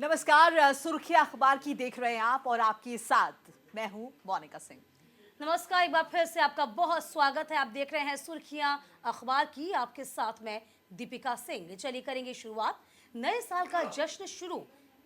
नमस्कार। सुर्खियां अखबार की देख रहे हैं आप और आपके साथ मैं हूं मोनिका सिंह। नमस्कार, एक बार फिर से आपका बहुत स्वागत है। आप देख रहे हैं सुर्खियां अखबार की, आपके साथ मैं दीपिका सिंह। चलिए करेंगे शुरुआत। नए साल का जश्न शुरू,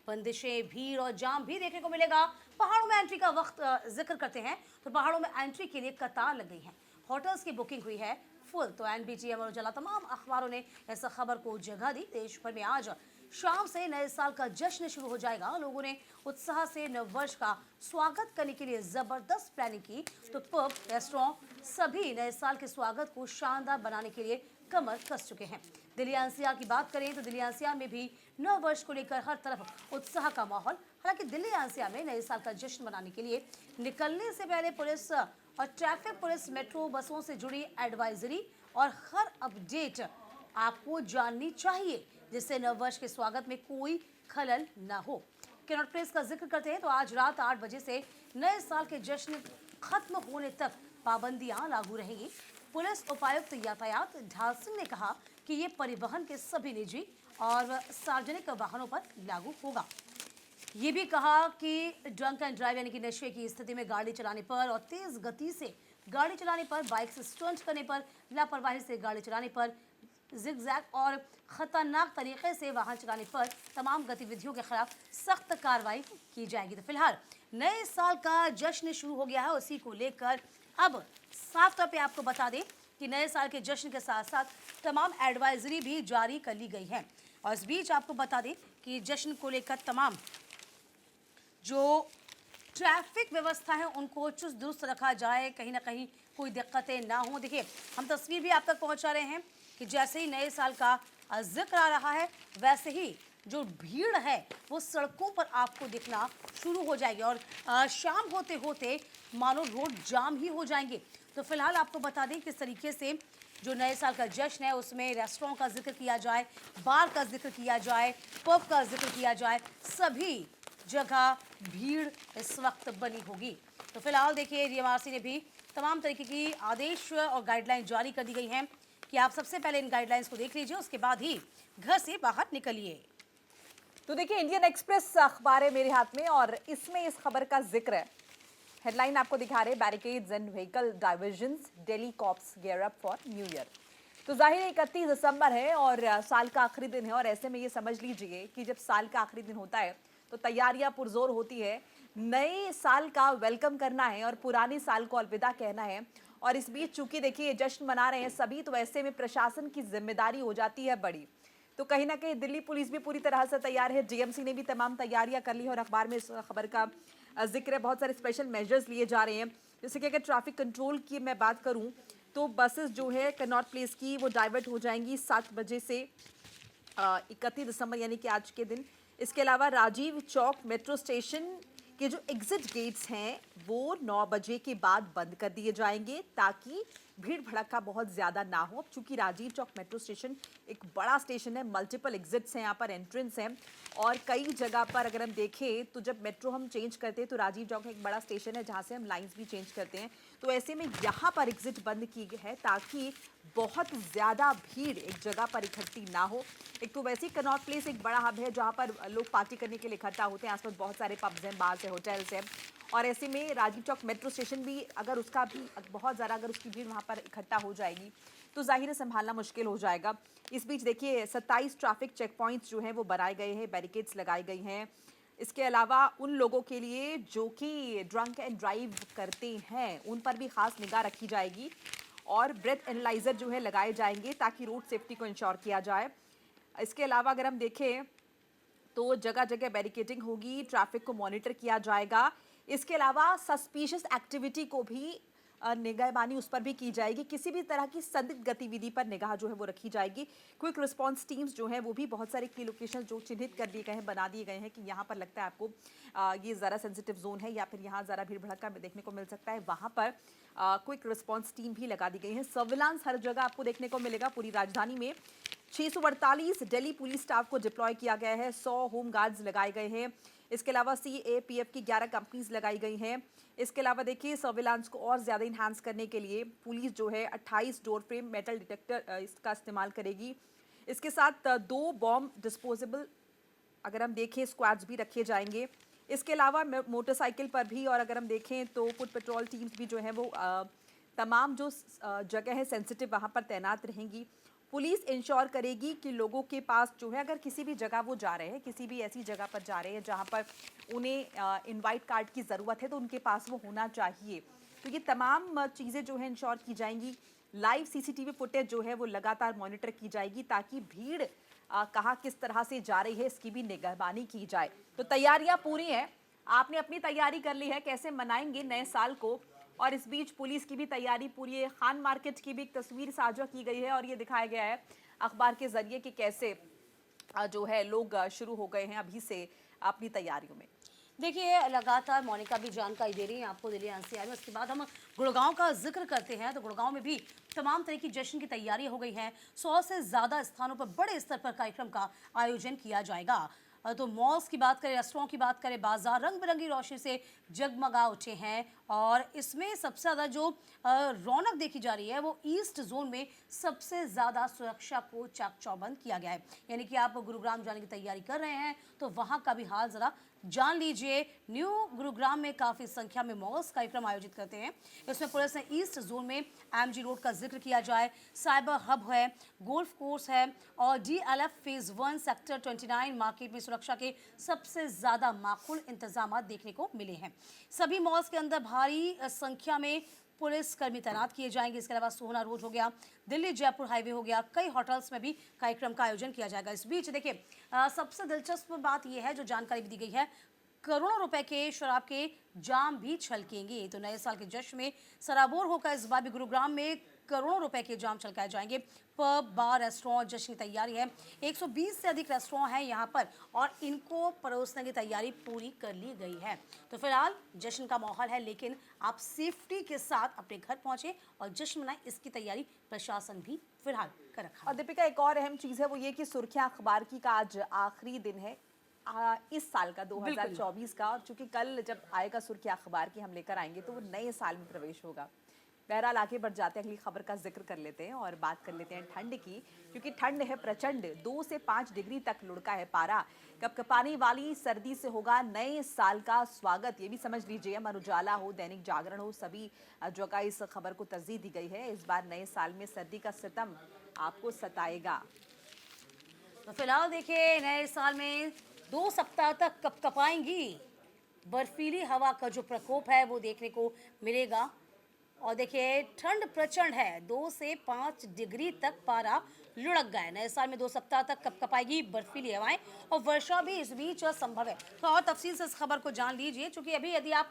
बंदिशें, भीड़ और जाम भी देखने को मिलेगा। पहाड़ों में एंट्री का वक्त जिक्र करते हैं तो पहाड़ों में एंट्री के लिए कतार लग गई है। होटल्स की बुकिंग हुई है फुल। तो एनबीटीएम और उजाला तमाम अखबारों ने इस खबर को जगह दी। देश भर में आज शाम से नए साल का जश्न शुरू हो जाएगा। लोगों ने उत्साह से नव वर्ष का स्वागत करने के लिए जबरदस्त प्लानिंग की। तो पब, रेस्टोरेंट सभी नए साल के स्वागत को शानदार बनाने के लिए कमर कस चुके हैं। दिल्ली एनसीआर की बात करें तो दिल्ली एनसीआर में भी नव वर्ष को लेकर हर तरफ उत्साह का माहौल। हालांकि दिल्ली एनसीआर में नए साल का जश्न मनाने के लिए निकलने से पहले पुलिस और ट्रैफिक पुलिस मेट्रो बसों से जुड़ी एडवाइजरी और हर अपडेट आपको जाननी चाहिए, जिससे नववर्ष के स्वागत में कोई खलल ना हो। कैनॉट प्लेस का जिक्र करते हैं तो आज रात 8 बजे से नए साल के जश्न खत्म होने तक पाबंदियां लागू रहेंगी। पुलिस उपायुक्त यातायात ढाल सिंह ने कहा कि ये परिवहन के सभी निजी और सार्वजनिक वाहनों पर लागू होगा। ये भी कहा कि ड्रंक एंड ड्राइव यानी कि नशे की स्थिति में गाड़ी चलाने पर और तेज गति से गाड़ी चलाने पर, बाइक से स्टंट करने पर, लापरवाही से गाड़ी चलाने पर, जिगजैग और खतरनाक तरीके से वाहन चलाने पर तमाम गतिविधियों के खिलाफ सख्त कार्रवाई की जाएगी। तो फिलहाल नए साल का जश्न शुरू हो गया है, उसी को लेकर अब साफ तौर पे आपको बता दें कि नए साल के जश्न के साथ साथ तमाम एडवाइजरी भी जारी कर ली गई है। और इस बीच आपको बता दें कि जश्न को लेकर तमाम जो ट्रैफिक व्यवस्था है उनको चुस्त दुरुस्त रखा जाए, कहीं ना कहीं कोई दिक्कतें ना हो। देखिए, हम तस्वीर भी आप तक पहुंचा रहे हैं कि जैसे ही नए साल का जिक्र आ रहा है वैसे ही जो भीड़ है वो सड़कों पर आपको दिखना शुरू हो जाएगी और शाम होते होते मानो रोड जाम ही हो जाएंगे। तो फिलहाल आपको बता दें किस तरीके से जो नए साल का जश्न है उसमें रेस्टोरेंट का जिक्र किया जाए, बार का जिक्र किया जाए, पब का जिक्र किया जाए, सभी जगह भीड़ इस वक्त बनी होगी। तो फिलहाल देखिए, डीएमआरसी ने भी तमाम तरीके की आदेश और गाइडलाइन जारी कर दी गई हैं कि आप सबसे पहले इन गाइडलाइंस को देख लीजिए, उसके बाद ही घर से बाहर निकलिए। तो देखिए, इंडियन एक्सप्रेस अखबार है मेरे हाथ में और इसमें इस खबर का जिक्र है। हेडलाइन आपको दिखा रहे, barricades and vehicle diversions, Delhi cops gear up for new year. तो जाहिर है 31 दिसंबर है और साल का आखिरी दिन है और ऐसे में ये समझ लीजिए कि जब साल का आखिरी दिन होता है तो तैयारियां पुरजोर होती है। नए साल का वेलकम करना है और पुराने साल को अलविदा कहना है। और इस बीच चूंकि देखिए जश्न मना रहे हैं सभी, तो ऐसे में प्रशासन की जिम्मेदारी हो जाती है बड़ी। तो कहीं ना कहीं दिल्ली पुलिस भी पूरी तरह से तैयार है, डीएमसी ने भी तमाम तैयारियां कर ली और अखबार में इस खबर का जिक्र है। बहुत सारे स्पेशल मेजर्स लिए जा रहे हैं, जैसे कि अगर ट्रैफिक कंट्रोल की मैं बात करूं तो बसेस जो है कनॉट प्लेस की वो डाइवर्ट हो जाएंगी 7 बजे से 31 दिसंबर यानी कि आज के दिन। इसके अलावा राजीव चौक मेट्रो स्टेशन के जो एग्जिट गेट्स हैं वो 9 बजे के बाद बंद कर दिए जाएंगे ताकि भीड़ भड़का बहुत ज़्यादा ना हो। अब चूंकि राजीव चौक मेट्रो स्टेशन एक बड़ा स्टेशन है, मल्टीपल एग्जिट्स हैं, यहाँ पर एंट्रेंस हैं और कई जगह पर अगर हम देखें तो जब मेट्रो हम चेंज करते हैं तो राजीव चौक एक बड़ा स्टेशन है जहाँ से हम लाइंस भी चेंज करते हैं। तो ऐसे में यहाँ पर एग्जिट बंद की गई है ताकि बहुत ज़्यादा भीड़ एक जगह पर इकट्ठी ना हो। एक तो वैसे ही कनॉट प्लेस एक बड़ा हब है जहाँ पर लोग पार्टी करने के लिए इकट्ठा होते हैं, आसपास बहुत सारे पब्स हैं, बार्स हैं, होटल्स हैं। और ऐसे में राजीव चौक मेट्रो स्टेशन भी अगर उसका भी बहुत ज़्यादा अगर उसकी भीड़ वहाँ पर इकट्ठा हो जाएगी तो जाहिर है संभालना मुश्किल हो जाएगा। इस बीच देखिए 27 ट्रैफिक चेक पॉइंट्स जो हैं वो बनाए गए हैं, बैरिकेड्स लगाई गई हैं। इसके अलावा उन लोगों के लिए जो कि ड्रंक एंड ड्राइव करते हैं उन पर भी खास निगाह रखी जाएगी और ब्रेथ एनालाइजर जो है लगाए जाएंगे ताकि रोड सेफ्टी को इंश्योर किया जाए। इसके अलावा अगर हम देखें तो जगह जगह बैरिकेडिंग होगी, ट्रैफिक को मॉनिटर किया जाएगा। इसके अलावा सस्पिशियस एक्टिविटी को भी निगहबानी उस पर भी की जाएगी, किसी भी तरह की संदिग्ध गतिविधि पर निगाह जो है वो रखी जाएगी। क्विक रिस्पांस टीम्स जो है वो भी बहुत सारे की लोकेशन जो चिन्हित कर दिए गए हैं, बना दिए गए हैं कि यहाँ पर लगता है आपको ये ज़रा सेंसिटिव जोन है या फिर यहाँ ज़रा भीड़ भड़का देखने को मिल सकता है, वहाँ पर क्विक रिस्पांस टीम भी लगा दी गई है। सर्विलांस हर जगह आपको देखने को मिलेगा। पूरी राजधानी में 648 दिल्ली पुलिस स्टाफ को डिप्लॉय किया गया है, 100 होम गार्ड्स लगाए गए हैं। इसके अलावा सीएपीएफ की 11 कंपनीज लगाई गई हैं। इसके अलावा देखिए सर्विलांस को और ज़्यादा इन्हांस करने के लिए पुलिस जो है 28 डोर फ्रेम मेटल डिटेक्टर इसका इस्तेमाल करेगी। इसके साथ 2 बॉम्ब डिस्पोजेबल अगर हम देखें स्क्वाड्स भी रखे जाएंगे, इसके अलावा मोटरसाइकिल पर भी, और अगर हम देखें तो फुट पेट्रोल टीम्स भी जो है वो तमाम जो जगह है सेंसिटिव वहाँ पर तैनात रहेंगी। पुलिस इंश्योर करेगी कि लोगों के पास जो है, अगर किसी भी जगह वो जा रहे हैं, किसी भी ऐसी जगह पर जा रहे हैं जहाँ पर उन्हें इनवाइट कार्ड की ज़रूरत है, तो उनके पास वो होना चाहिए। तो ये तमाम चीज़ें जो है इंश्योर की जाएंगी। लाइव सीसीटीवी फुटेज जो है वो लगातार मॉनिटर की जाएगी ताकि भीड़ कहाँ किस तरह से जा रही है इसकी भी निगरानी की जाए। तो तैयारियां पूरी हैं, आपने अपनी तैयारी कर ली है कैसे मनाएंगे नए साल को, और इस बीच पुलिस की भी तैयारी पूरी है। खान मार्केट की भी एक तस्वीर साझा की गई है और ये दिखाया गया है अखबार के जरिए कि कैसे जो है लोग शुरू हो गए हैं अभी से अपनी तैयारियों में। देखिए लगातार मोनिका भी जानकारी दे रही है आपको दिल्ली एनसीआर में। उसके बाद हम गुड़गांव का जिक्र करते हैं तो गुड़गांव में भी तमाम तरह की जश्न की तैयारी हो गई है। 100 से ज़्यादा स्थानों पर बड़े स्तर पर कार्यक्रम का आयोजन किया जाएगा। तो मॉल्स की बात करें, रेस्टोरेंट की बात करें, बाजार रंग बिरंगी रोशनी से जगमगा उठे हैं। और इसमें सबसे ज़्यादा जो रौनक देखी जा रही है वो ईस्ट जोन में सबसे ज़्यादा सुरक्षा को चाक चौबंद किया गया है। यानी कि आप गुरुग्राम जाने की तैयारी कर रहे हैं तो वहाँ का भी हाल ज़रा जान लीजिए। न्यू गुरुग्राम में काफ़ी संख्या में मॉल्स कार्यक्रम आयोजित करते हैं। इसमें पुलिस ने ईस्ट जोन में एमजी रोड का जिक्र किया जाए, साइबर हब है, गोल्फ कोर्स है और डीएलएफ फेज 1 सेक्टर 29 मार्केट में सुरक्षा के सबसे ज़्यादा माकूल इंतजाम देखने को मिले हैं। सभी मॉल्स के अंदर भारी संख्या में पुलिस कर्मी तैनात किए जाएंगे। इसके अलावा सोहना रोड हो गया, दिल्ली जयपुर हाईवे हो गया, कई होटल्स में भी कार्यक्रम का आयोजन किया जाएगा। इस बीच देखिए सबसे दिलचस्प बात यह है जो जानकारी भी दी गई है, करोड़ों रुपए के शराब के जाम भी छलकेंगे। तो नए साल के जश्न में सराबोर होकर इस बार भी गुरुग्राम में करोड़ों रुपए के जाम छलकाए जाएंगे। पब, बार, रेस्टोरेंट जश्न की तैयारी है। 120 से अधिक रेस्टोरेंट हैं यहाँ पर और इनको परोसने की तैयारी पूरी कर ली गई है। तो फिलहाल जश्न का माहौल है, लेकिन आप सेफ्टी के साथ अपने घर पहुंचे और जश्न मनाएं, इसकी तैयारी प्रशासन भी फिलहाल कर रखा है। और दीपिका, एक और अहम चीज़ है वो ये कि सुर्खियां अखबार की का आज आखिरी दिन है इस साल का 2024 का, और चूंकि कल जब आएगा सुर्खियां अखबार की हम लेकर आएंगे तो वो नए साल में प्रवेश होगा। बहरहाल आगे बढ़ जाते हैं, अगली खबर का जिक्र कर लेते हैं और बात कर लेते हैं ठंड की, क्योंकि ठंड है प्रचंड। 2 से 5 डिग्री तक लुढ़का है पारा। कपकपाने वाली सर्दी से होगा नए साल का स्वागत, ये भी समझ लीजिए। अमर उजाला हो, दैनिक जागरण हो, सभी जगह इस खबर को तरजीह दी गई है। इस बार नए साल में सर्दी का सितम आपको सताएगा। तो फिलहाल देखिए नए साल में 2 सप्ताह तक कपकपाएंगी बर्फीली हवा का जो प्रकोप है वो देखने को मिलेगा। और देखिए ठंड प्रचंड है, 2 से 5 डिग्री तक पारा लुढ़क गया है। नए साल में 2 सप्ताह तक कपकपाएगी बर्फीली हवाएं और वर्षा भी इस बीच संभव है। तो और तफसील से इस खबर को जान लीजिए, क्योंकि अभी यदि आप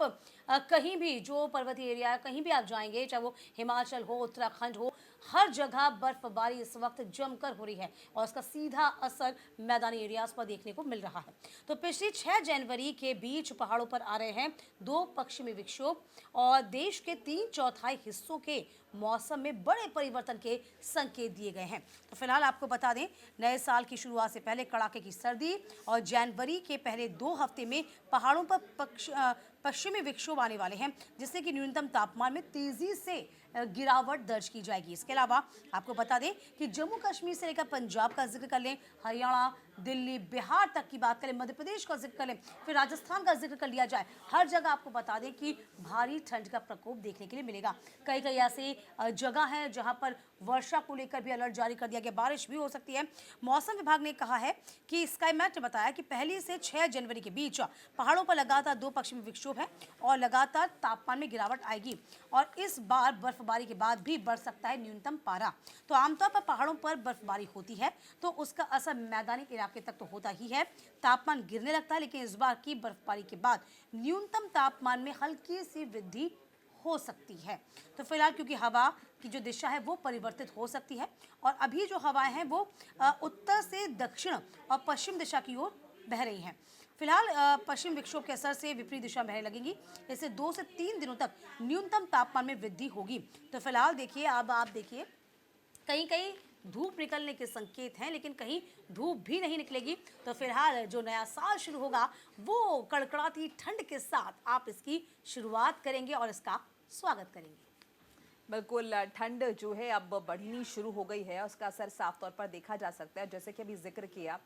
कहीं भी जो पर्वतीय एरिया है कहीं भी आप जाएंगे, चाहे वो हिमाचल हो, उत्तराखंड हो, हर जगह बर्फबारी इस वक्त जमकर हो रही है और इसका सीधा असर मैदानी एरियाज पर देखने को मिल रहा है। तो पिछली 6 जनवरी के बीच पहाड़ों पर आ रहे हैं 2 पश्चिमी विक्षोभ और देश के 3/4 हिस्सों के मौसम में बड़े परिवर्तन के संकेत दिए गए हैं। तो फिलहाल आपको बता दें, नए साल की शुरुआत से पहले कड़ाके की सर्दी और जनवरी के पहले 2 हफ्ते में पहाड़ों पर पश्चिमी विक्षोभ आने वाले हैं, जिससे कि न्यूनतम तापमान में तेजी से गिरावट दर्ज की जाएगी। इसके अलावा आपको बता दें कि जम्मू कश्मीर से लेकर पंजाब का जिक्र कर लें, हरियाणा, दिल्ली, बिहार तक की बात करें, मध्य प्रदेश का जिक्र कर लें, फिर राजस्थान का जिक्र कर लिया जाए, हर जगह आपको बता दें कि भारी ठंड का प्रकोप देखने के लिए मिलेगा। कई कई ऐसे जगह हैं जहां पर वर्षा को लेकर भी अलर्ट जारी कर दिया गया, बारिश भी हो सकती है। मौसम विभाग ने कहा है कि स्काईमेट ने बताया कि पहली से 6 जनवरी के बीच पहाड़ों पर लगातार 2 पश्चिमी विक्षोभ है और लगातार तापमान में गिरावट आएगी और इस बार बर्फबारी के बाद भी बढ़ सकता है न्यूनतम पारा। तो आमतौर पर पहाड़ों पर बर्फबारी होती है तो उसका असर मैदानी इलाके तक तो होता ही है, तापमान गिरने लगता है, लेकिन इस बार की बर्फबारी के बाद न्यूनतम तापमान में हल्की सी वृद्धि हो सकती है। तो फिलहाल क्योंकि हवा की जो दिशा है वो परिवर्तित हो सकती है और अभी जो हवाएं हैं वो उत्तर से दक्षिण और पश्चिम दिशा की ओर बह रही हैं। फिलहाल पश्चिम विक्षोभ के असर से विपरीत दिशा बहने लगेंगी। इससे 2 से 3 दिनों तक न्यूनतम तापमान में वृद्धि होगी। तो फिलहाल देखिए, अब आप देखिए कहीं कहीं धूप निकलने के संकेत हैं, लेकिन कहीं धूप भी नहीं निकलेगी। तो फिलहाल जो नया साल शुरू होगा वो कड़कड़ाती ठंड के साथ आप इसकी शुरुआत करेंगे और इसका स्वागत करेंगे। बिल्कुल, ठंड जो है अब बढ़नी शुरू हो गई है, उसका असर साफ तौर पर देखा जा सकता है। जैसे कि अभी जिक्र किया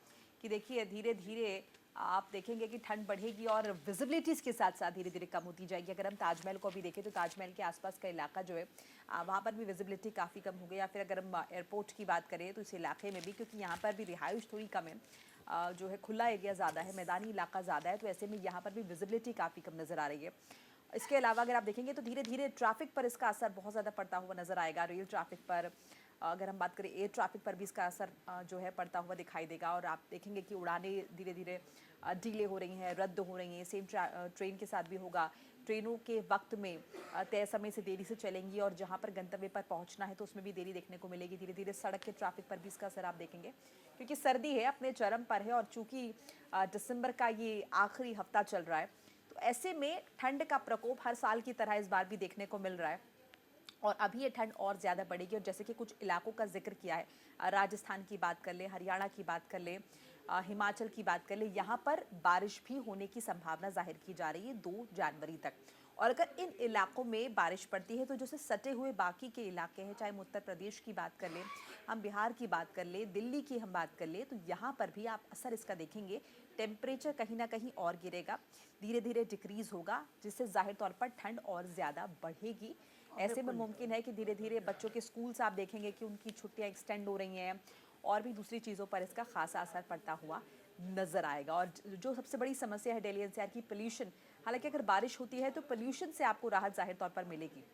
कि देखिए धीरे धीरे आप देखेंगे कि ठंड बढ़ेगी और विजिबिलिटीज़ के साथ साथ धीरे धीरे कम होती जाएगी। अगर हम ताजमहल को भी देखें तो ताजमहल के आसपास का इलाका जो है वहाँ पर भी विजिबिलिटी काफ़ी कम हो गई। या फिर अगर हम एयरपोर्ट की बात करें तो इस इलाके में भी, क्योंकि यहाँ पर भी रिहाइश थोड़ी कम है, जो है खुला एरिया ज़्यादा है, मैदानी इलाका ज़्यादा है, तो ऐसे में यहाँ पर भी विजिबिलिटी काफ़ी कम नज़र आ रही है। इसके अलावा अगर आप देखेंगे तो धीरे धीरे ट्रैफिक पर इसका असर बहुत ज़्यादा पड़ता हुआ नज़र आएगा। रेल ट्रैफिक पर, अगर हम बात करें एयर ट्रैफिक पर भी इसका असर जो है पड़ता हुआ दिखाई देगा। और आप देखेंगे कि उड़ानें धीरे धीरे डिले हो रही हैं, रद्द हो रही हैं। सेम ट्रेन के साथ भी होगा। ट्रेनों के वक्त में तय समय से देरी से चलेंगी और जहां पर गंतव्य पर पहुंचना है तो उसमें भी देरी देखने को मिलेगी। धीरे धीरे सड़क के ट्रैफिक पर भी इसका असर आप देखेंगे, क्योंकि सर्दी है, अपने चरम पर है और चूंकि दिसंबर का ये आखिरी हफ्ता चल रहा है, तो ऐसे में ठंड का प्रकोप हर साल की तरह इस बार भी देखने को मिल रहा है। और अभी ये ठंड और ज़्यादा बढ़ेगी। और जैसे कि कुछ इलाकों का जिक्र किया है, राजस्थान की बात कर ले, हरियाणा की बात कर ले, हिमाचल की बात कर ले, यहाँ पर बारिश भी होने की संभावना जाहिर की जा रही है 2 जनवरी तक। और अगर इन इलाकों में बारिश पड़ती है तो जैसे सटे हुए बाकी के इलाके हैं, चाहे हम उत्तर प्रदेश की बात कर लें, हम बिहार की बात कर लें, दिल्ली की हम बात कर लें, तो यहाँ पर भी आप असर इसका देखेंगे। टेम्परेचर कहीं ना कहीं और गिरेगा, धीरे धीरे डिक्रीज होगा, जिससे जाहिर तौर पर ठंड और ज़्यादा बढ़ेगी। ऐसे में मुमकिन है कि धीरे धीरे बच्चों के स्कूल्स आप देखेंगे कि उनकी छुट्टियां एक्सटेंड हो रही हैं और भी दूसरी चीज़ों पर इसका खासा असर पड़ता हुआ नजर आएगा। और जो सबसे बड़ी समस्या है दिल्ली एनसीआर की, पोल्यूशन। हालांकि अगर बारिश होती है तो पोल्यूशन से आपको राहत जाहिर तौर पर मिलेगी।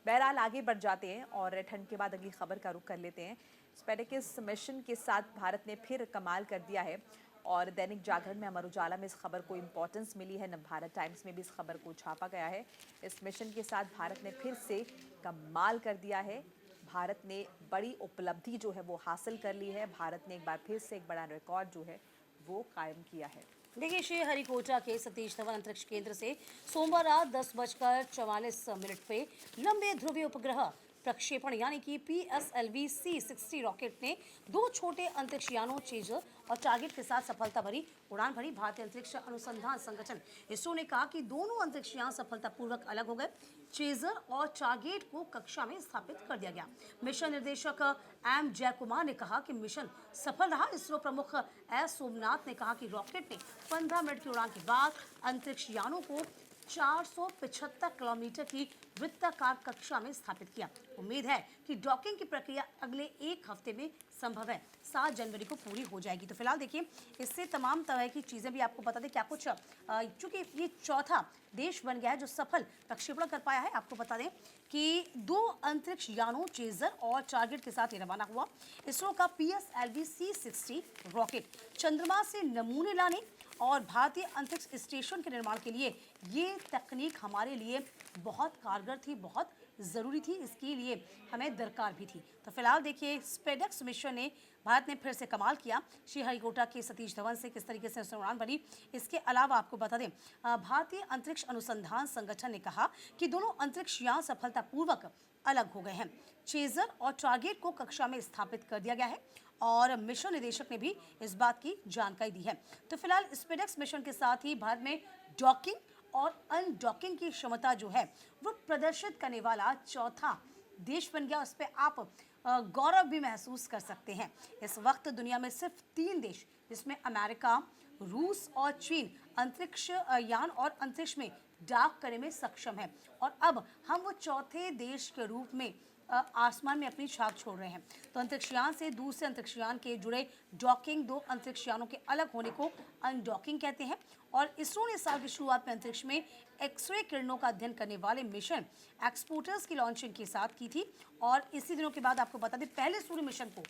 बहरहाल आगे बढ़ जाते हैं और ठंड के बाद अगली खबर का रुख कर लेते हैं। स्पेडिकस मिशन के साथ भारत ने फिर कमाल कर दिया है और दैनिक जागरण में, अमर उजाला में इस खबर को इंपॉर्टेंस मिली है, नवभारत टाइम्स में भी इस खबर को छापा गया है। इस मिशन के साथ भारत ने फिर से कमाल कर दिया है। भारत ने बड़ी उपलब्धि जो है वो हासिल कर ली है। भारत ने एक बार फिर से एक बड़ा रिकॉर्ड जो है वो कायम किया है। देखिए श्रीहरिकोटा के सतीश धवन अंतरिक्ष केंद्र से सोमवार रात 10:44 पे लंबे ध्रुवीय उपग्रह प्रक्षेपण यानी कि PSLV C-60 रॉकेट ने 2 छोटे अंतरिक्ष यानों चेजर और टारगेट के साथ सफलता भरी उड़ान भरी। भारतीय अंतरिक्ष अनुसंधान संगठन इसरो ने कहा कि दोनों अंतरिक्ष यान सफलतापूर्वक अलग हो गए। चेजर और टारगेट को कक्षा में स्थापित कर दिया गया। मिशन निर्देशक M जयकुमार ने कहा कि मिशन सफल रहा। इसरो प्रमुख S सोमनाथ ने कहा कि रॉकेट ने 15 मिनट की उड़ान के बाद अंतरिक्ष यानों को 475 किलोमीटर की वृत्ताकार कक्षा में स्थापित किया। उम्मीद है कि डॉकिंग की प्रक्रिया अगले 1 हफ्ते में संभव है, 7 जनवरी को पूरी हो जाएगी। तो फिलहाल देखिए, इससे तमाम तरह की चीज़ें भी आपको बता दें क्या कुछ, चूंकि ये चौथा देश बन गया है जो सफल प्रक्षेपण कर पाया है। आपको बता दें कि 2 अंतरिक्ष यानों चेजर और टारगेट के साथ ये रवाना हुआ। इसरो का PSLV C-60 रॉकेट चंद्रमा से नमूने लाने और भारतीय अंतरिक्ष स्टेशन के निर्माण के लिए ये तकनीक हमारे लिए बहुत कारगर थी, बहुत ज़रूरी थी, इसके लिए हमें दरकार भी थी। तो फिलहाल देखिए, स्पेडेक्स मिशन ने भारत ने फिर से कमाल किया। श्रीहरिकोटा के सतीश धवन से किस तरीके से उड़ान भरी। इसके अलावा आपको बता दें, भारतीय अंतरिक्ष अनुसंधान संगठन ने कहा कि दोनों अंतरिक्ष यान सफलतापूर्वक अलग हो गए हैं। चेजर और टारगेट को कक्षा में स्थापित कर दिया गया है और मिशन निदेशक ने भी इस बात की जानकारी दी है। तो फिलहाल स्पेडेक्स मिशन के साथ ही भारत में डॉकिंग और अनडॉकिंग की क्षमता जो है वो प्रदर्शित करने वाला चौथा देश बन गया। उस पर आप गौरव भी महसूस कर सकते हैं। इस वक्त दुनिया में सिर्फ 3 देश, जिसमें अमेरिका, रूस और चीन अंतरिक्ष यान और अंतरिक्ष में डाक करने में सक्षम है और अब हम वो चौथे देश के रूप में आसमान में अपनी छाप छोड़ रहे हैं। तो अंतरिक्षयान से दूसरे अंतरिक्षयान के जुड़े डॉकिंग, 2 अंतरिक्षयानों के अलग होने को अनडॉकिंग कहते हैं। और इसरो ने साल की शुरुआत में अंतरिक्ष में एक्सरे किरणों का अध्ययन करने वाले मिशन एक्सपोर्टर्स की लॉन्चिंग के साथ की थी। और इसी दिनों के बाद आपको बता दें, पहले सूर्य मिशन को,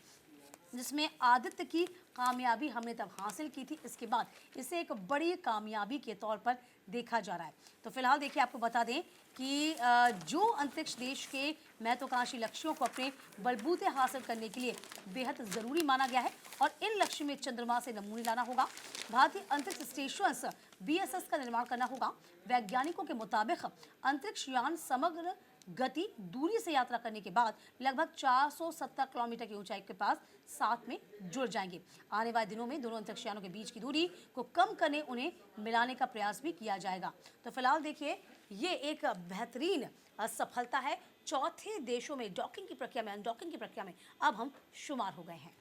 जिसमें आदित्य की कामयाबी हमने तब हासिल की थी, इसके बाद इसे एक बड़ी कामयाबी के तौर पर देखा जा रहा है। तो फिलहाल देखिए, आपको बता दें कि जो अंतरिक्ष देश के महत्वाकांक्षी लक्ष्यों को अपने बलबूते हासिल करने के लिए बेहद ज़रूरी माना गया है और इन लक्ष्य में चंद्रमा से नमूने लाना होगा, भारतीय अंतरिक्ष स्टेशन BSS का निर्माण करना होगा। वैज्ञानिकों के मुताबिक अंतरिक्ष यान समग्र गति दूरी से यात्रा करने के बाद लगभग 470 किलोमीटर की ऊंचाई के पास साथ में जुड़ जाएंगे। आने वाले दिनों में दोनों अंतरिक्षयानों के बीच की दूरी को कम करने, उन्हें मिलाने का प्रयास भी किया जाएगा। तो फिलहाल देखिए, ये एक बेहतरीन सफलता है। चौथे देशों में डॉकिंग की प्रक्रिया में, अनडॉकिंग की प्रक्रिया में अब हम शुमार हो गए हैं।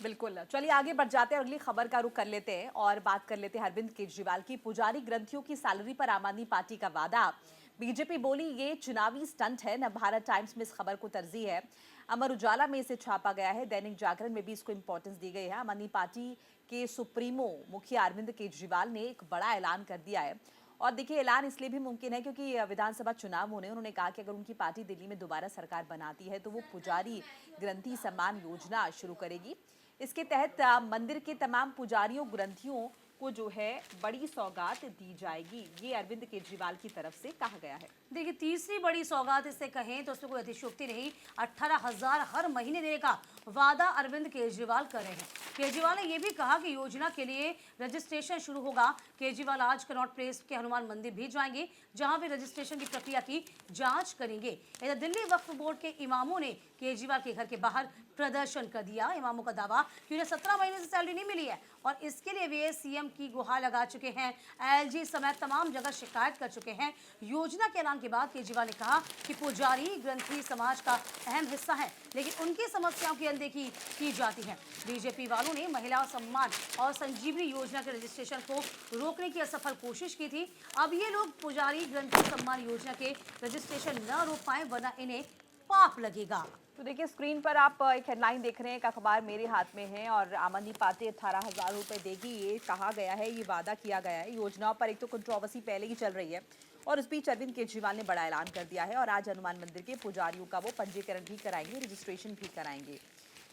बिल्कुल। चलिए आगे बढ़ जाते हैं, अगली खबर का रुख कर लेते हैं और बात कर लेते हैं अरविंद केजरीवाल की। पुजारी ग्रंथियों की सैलरी पर आम आदमी पार्टी का वादा। बीजेपी बोली ये चुनावी स्टंट है। न भारत टाइम्स में इस खबर को तरजीह है, अमर उजाला में इसे छापा गया है, दैनिक जागरण में भी इसको इंपॉर्टेंस दी गई है। आम आदमी पार्टी के सुप्रीमो मुखिया अरविंद केजरीवाल ने एक बड़ा ऐलान कर दिया है। और देखिए ऐलान इसलिए भी मुमकिन है क्योंकि विधानसभा चुनाव होने, उन्होंने कहा कि अगर उनकी पार्टी दिल्ली में दोबारा सरकार बनाती है तो वो पुजारी ग्रंथी सम्मान योजना शुरू करेगी। इसके तहत मंदिर के तमाम पुजारियों ग्रंथियों को जो है बड़ी सौगात दी जाएगी, ये अरविंद केजरीवाल की तरफ से कहा गया है। देखिए तीसरी बड़ी सौगात इसे कहें तो उसमें कोई अतिशयोक्ति नहीं। 18,000 हर महीने देने का वादा अरविंद केजरीवाल कर रहे हैं। केजरीवाल ने यह भी कहा कि योजना के लिए रजिस्ट्रेशन शुरू होगा। केजरीवाल आज कनॉट प्लेस के हनुमान मंदिर भी जाएंगे, जहां वे रजिस्ट्रेशन की प्रक्रिया की जांच करेंगे। इधर दिल्ली वक्फ बोर्ड के इमामों ने केजरीवाल के घर के बाहर प्रदर्शन कर दिया। इमामों का दावा कि उन्हें 17 महीने से सैलरी नहीं मिली है और इसके लिए वे सीएम की गुहार लगा चुके हैं। एलजी समेत तमाम जगह शिकायत कर चुके हैं। योजना के ऐलान के बाद केजरीवाल ने कहा कि पुजारी ग्रंथी समाज का अहम हिस्सा है, लेकिन उनकी समस्याओं की अनदेखी की जाती है। बीजेपी वालों ने महिला सम्मान और संजीवनी योजना के रजिस्ट्रेशन को रोकने की असफल कोशिश की थी। अब ये लोग पुजारी ग्रंथी सम्मान योजना के रजिस्ट्रेशन न रोक पाए, वरना इन्हें पाप लगेगा। तो देखिए स्क्रीन पर आप एक हेडलाइन देख रहे हैं, एक अखबार मेरे हाथ में है और आम आदमी पार्टी 18,000 रुपए देगी, ये कहा गया है, ये वादा किया गया है। योजनाओं पर एक तो कंट्रोवर्सी पहले ही चल रही है और इस बीच अरविंद केजरीवाल ने बड़ा ऐलान कर दिया है और आज हनुमान मंदिर के पुजारियों का वो पंजीकरण भी कराएंगे, रजिस्ट्रेशन भी कराएंगे।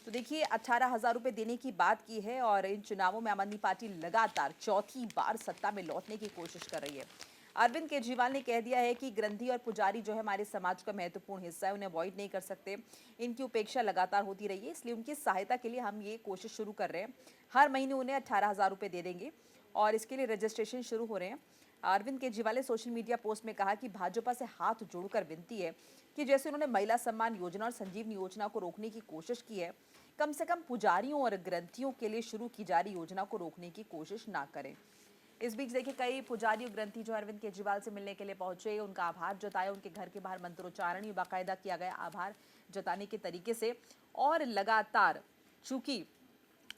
तो देखिए 18,000 रुपए देने की बात की है और इन चुनावों में आम आदमी पार्टी लगातार चौथी बार सत्ता में लौटने की कोशिश कर रही है। अरविंद केजरीवाल ने कह दिया है कि ग्रंथी और पुजारी जो है हमारे समाज का महत्वपूर्ण हिस्सा है, उन्हें अवॉइड नहीं कर सकते। इनकी उपेक्षा लगातार होती रही है, इसलिए उनकी सहायता के लिए हम ये कोशिश शुरू कर रहे हैं। हर महीने उन्हें 18,000 रुपए दे देंगे और इसके लिए रजिस्ट्रेशन शुरू हो रहे हैं। अरविंद केजरीवाल ने सोशल मीडिया पोस्ट में कहा कि भाजपा से हाथ जोड़कर विनती है कि जैसे उन्होंने महिला सम्मान योजना और संजीवनी योजना को रोकने की कोशिश की है, कम से कम पुजारियों और ग्रंथियों के लिए शुरू की जा रही योजना को रोकने की कोशिश ना करें। इस बीच देखिए कई पुजारी और ग्रंथी जो अरविंद केजरीवाल से मिलने के लिए पहुंचे, उनका आभार जताया। उनके घर के बाहर मंत्रोच्चारण ही बाकायदा किया गया आभार जताने के तरीके से। और लगातार चूंकि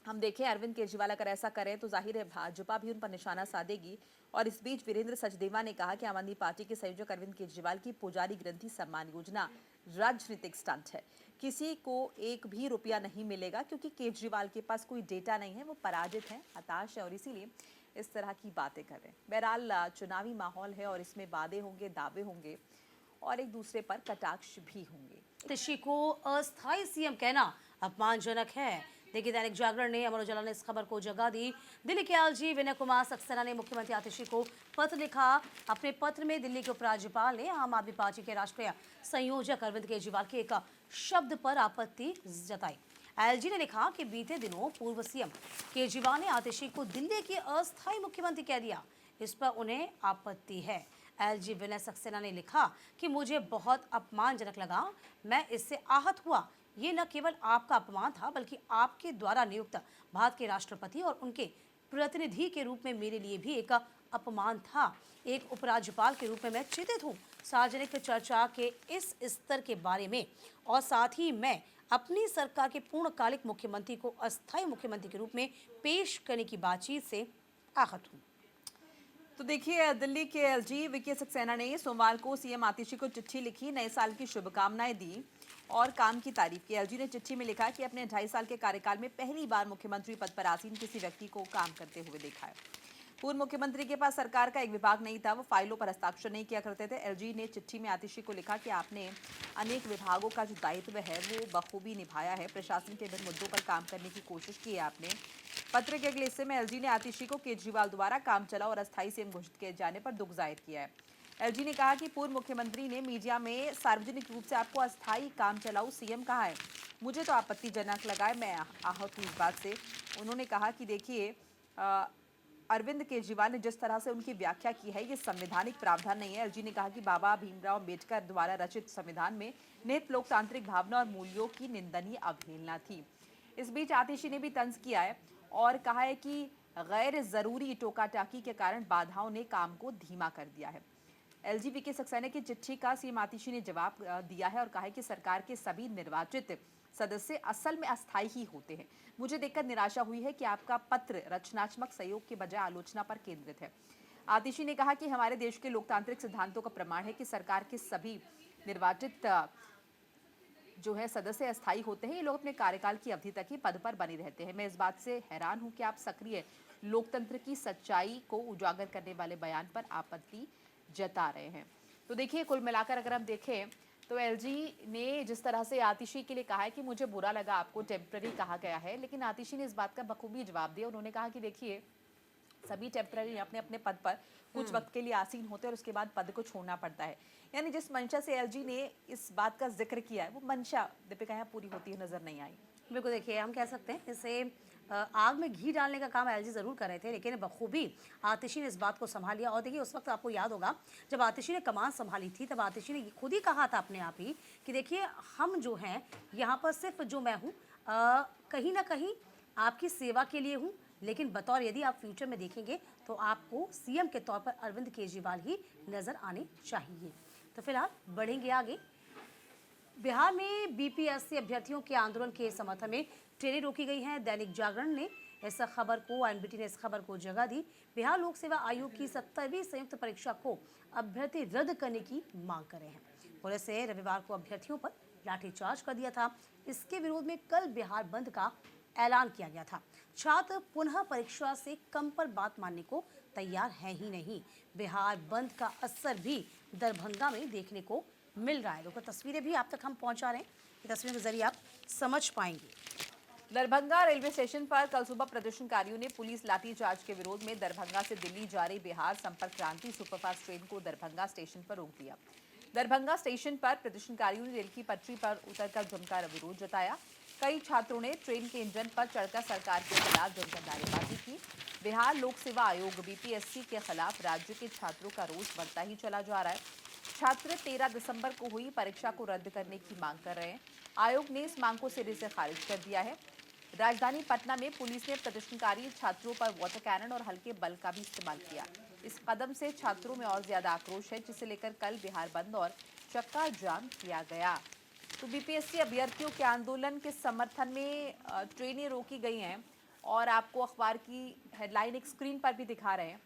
हम देखें अरविंद केजरीवाल अगर ऐसा करें तो जाहिर है भाजपा भी उन पर निशाना साधेगी। और इस बीच वीरेंद्र सचदेवा ने कहा कि आम आदमी पार्टी के संयोजक अरविंद केजरीवाल की पुजारी ग्रंथी सम्मान योजना राजनीतिक स्टंट है, किसी को एक भी रुपया नहीं मिलेगा क्योंकि केजरीवाल के पास कोई डेटा नहीं है, वो पराजित है, हताश है और इसीलिए इस तरह की बातें कर रहे हैं। बहरहाल चुनावी माहौल है और इसमें वादे होंगे, दावे होंगे और एक दूसरे पर कटाक्ष भी होंगे। आतिशी को अस्थायी सीएम कहना अपमानजनक है। देखिए दैनिक जागरण ने, अमर उजाला ने इस खबर को जगह दी। दिल्ली के एलजी विनय कुमार सक्सेना ने मुख्यमंत्री आतिशी को पत्र लिखा। अपने पत्र में दिल्ली के उपराज्यपाल ने आम आदमी पार्टी के राष्ट्रीय संयोजक अरविंद केजरीवाल के एक शब्द पर आपत्ति जताई। एलजी ने लिखा कि बीते दिनों पूर्व सीएम केजरीवाल ने आतिशी को दिल्ली के अस्थायी मुख्यमंत्री कह दिया, इस पर उन्हें आपत्ति है। एलजी विनय सक्सेना ने लिखा कि मुझे बहुत अपमानजनक लगा, मैं इससे आहत हुआ। ये न केवल आपका अपमान था बल्कि आपके द्वारा नियुक्त भारत के राष्ट्रपति और उनके प्रतिनिधि के रूप में मेरे लिए भी एक अपमान था। एक उपराज्यपाल के रूप में मैं चिंतित हूँ सार्वजनिक चर्चा के इस स्तर के बारे में और साथ ही मैं अपनी सरकार के पूर्णकालिक मुख्यमंत्री को अस्थायी मुख्यमंत्री के रूप में पेश करने की बातचीत से आहत हूँ। तो देखिए दिल्ली के एलजी विनय सक्सेना ने सोमवार को सीएम आतिशी को चिट्ठी लिखी, नए साल की शुभकामनाएं दी और काम की तारीफ की। एलजी ने चिट्ठी में लिखा कि अपने 2.5 साल के कार्यकाल में पहली बार मुख्यमंत्री पद पर आसीन किसी व्यक्ति को काम करते हुए देखा है। पूर्व मुख्यमंत्री के पास सरकार का एक विभाग नहीं था, वो फाइलों पर हस्ताक्षर नहीं किया करते थे। एलजी ने चिट्ठी में आतिशी को लिखा कि आपने अनेक विभागों का जो दायित्व है वो बखूबी निभाया है, प्रशासन के विभिन्न मुद्दों पर काम करने की कोशिश की है आपने। पत्र के अगले हिस्से में एलजी ने आतिशी को केजरीवाल द्वारा काम चला और अस्थायी सीएम घोषित किए जाने पर दुख जाहिर किया है। एलजी ने कहा कि पूर्व मुख्यमंत्री ने मीडिया में सार्वजनिक रूप से आपको अस्थायी काम चलाऊ सीएम कहा है, मुझे तो आपत्तिजनक लगा है, मैं आहत हूँ इस बात से। उन्होंने कहा कि देखिए अरविंद केजरीवाल ने जिस तरह से उनकी व्याख्या की है ये संवैधानिक प्रावधान नहीं है। एलजी ने कहा कि बाबा भीमराव अम्बेडकर द्वारा रचित संविधान में निहित लोकतांत्रिक भावना और मूल्यों की निंदनीय अवहेलना थी। इस बीच आतिशी ने भी तंज किया है और कहा है कि गैर जरूरी टोका टाकी के कारण बाधाओं ने काम को धीमा कर दिया है। एलजीबीके सक्सेना की चिट्ठी का सीएम आतिशी ने जवाब दिया है और कहा है कि सरकार के सभी निर्वाचित सदस्य असल में अस्थायी ही होते हैं। मुझे देखकर निराशा हुई है कि आपका पत्र रचनात्मक सहयोग के बजाय आलोचना पर केंद्रित है। आतिशी ने कहा कि हमारे देश के लोकतांत्रिक सिद्धांतों का प्रमाण है कि सरकार के सभी निर्वाचित जो है सदस्य अस्थायी होते हैं। ये लोग अपने कार्यकाल की अवधि तक ही पद पर बने रहते हैं। मैं इस बात से हैरान हूं कि आप सक्रिय लोकतंत्र की सच्चाई को उजागर करने वाले बयान पर आपत्ति जता रहे हैं। तो देखिए, कुल मिलाकर अगर हम देखें तो एलजी ने जिस तरह से आतिशी के लिए कहा है कि मुझे बुरा लगा, आपको टेम्पररी कहा गया है, लेकिन आतिशी ने इस बात का बखूबी जवाब दिया। उन्होंने कहा कि देखिए, सभी टेम्पररी अपने अपने पद पर कुछ वक्त के लिए आसीन होते हैं और उसके बाद पद को छोड़ना पड़ता है। यानी जिस मंशा से एलजी ने इस बात का जिक्र किया है, वो मंशा दीपिका यहाँ पूरी होती हुई नजर नहीं आई। बिल्कुल, देखिए हम कह सकते हैं इसे आग में घी डालने का काम एलजी ज़रूर कर रहे थे, लेकिन बखूबी आतिशी ने इस बात को संभाल लिया। और देखिए, उस वक्त आपको याद होगा जब आतिशी ने कमान संभाली थी, तब आतिशी ने खुद ही कहा था अपने आप ही कि देखिए, हम जो हैं यहाँ पर सिर्फ जो मैं हूँ कहीं ना कहीं आपकी सेवा के लिए हूँ, लेकिन बतौर यदि आप फ्यूचर में देखेंगे तो आपको सीएम के तौर पर अरविंद केजरीवाल ही नज़र आने चाहिए। तो फिलहाल बढ़ेंगे आगे। बिहार में बीपीएससी अभ्यर्थियों के आंदोलन के समर्थन में ट्रेनें रोकी गई हैं। दैनिक जागरण ने इस खबर को, एनबीटी ने इस खबर को जगह दी। बिहार लोक सेवा आयोग की 70वीं संयुक्त परीक्षा को अभ्यर्थी रद्द करने की मांग कर रहे हैं। पुलिस ने रविवार को अभ्यर्थियों पर लाठीचार्ज कर दिया था। इसके विरोध में कल बिहार बंद का ऐलान किया गया था। छात्र पुनः परीक्षा से कम पर बात मानने को तैयार है ही नहीं। बिहार बंद का असर भी दरभंगा में देखने को मिल रहा है। लोग तस्वीरें भी आप तक हम पहुंचा रहे हैं, ये तस्वीरों के जरिए आप समझ पाएंगे। दरभंगा रेलवे स्टेशन पर कल सुबह प्रदर्शनकारियों ने पुलिस लाठीचार्ज के विरोध में दरभंगा से दिल्ली जा रही बिहार संपर्क क्रांति सुपरफास्ट ट्रेन को दरभंगा स्टेशन पर रोक दिया। दरभंगा स्टेशन पर प्रदर्शनकारियों ने रेल की पटरी पर उतरकर जमकर विरोध जताया। कई छात्रों ने ट्रेन के इंजन पर चढ़कर सरकार के खिलाफ जमकर नारेबाजी की। बिहार लोक सेवा आयोग बीपीएससी के खिलाफ राज्य के छात्रों का रोष बढ़ता ही चला जा रहा है। छात्र 13 दिसंबर को हुई परीक्षा को रद्द करने की मांग कर रहे हैं। आयोग ने इस मांग को सिरे से खारिज कर दिया है। राजधानी पटना में पुलिस ने प्रदर्शनकारी छात्रों पर वाटर कैनन और हल्के बल का भी इस्तेमाल किया। इस कदम से छात्रों में और ज्यादा आक्रोश है, जिसे लेकर कल बिहार बंद और चक्का जाम किया गया। तो बीपीएससी अभ्यर्थियों के आंदोलन के समर्थन में ट्रेनें रोकी गई हैं और आपको अखबार की हेडलाइन एक स्क्रीन पर भी दिखा रहे हैं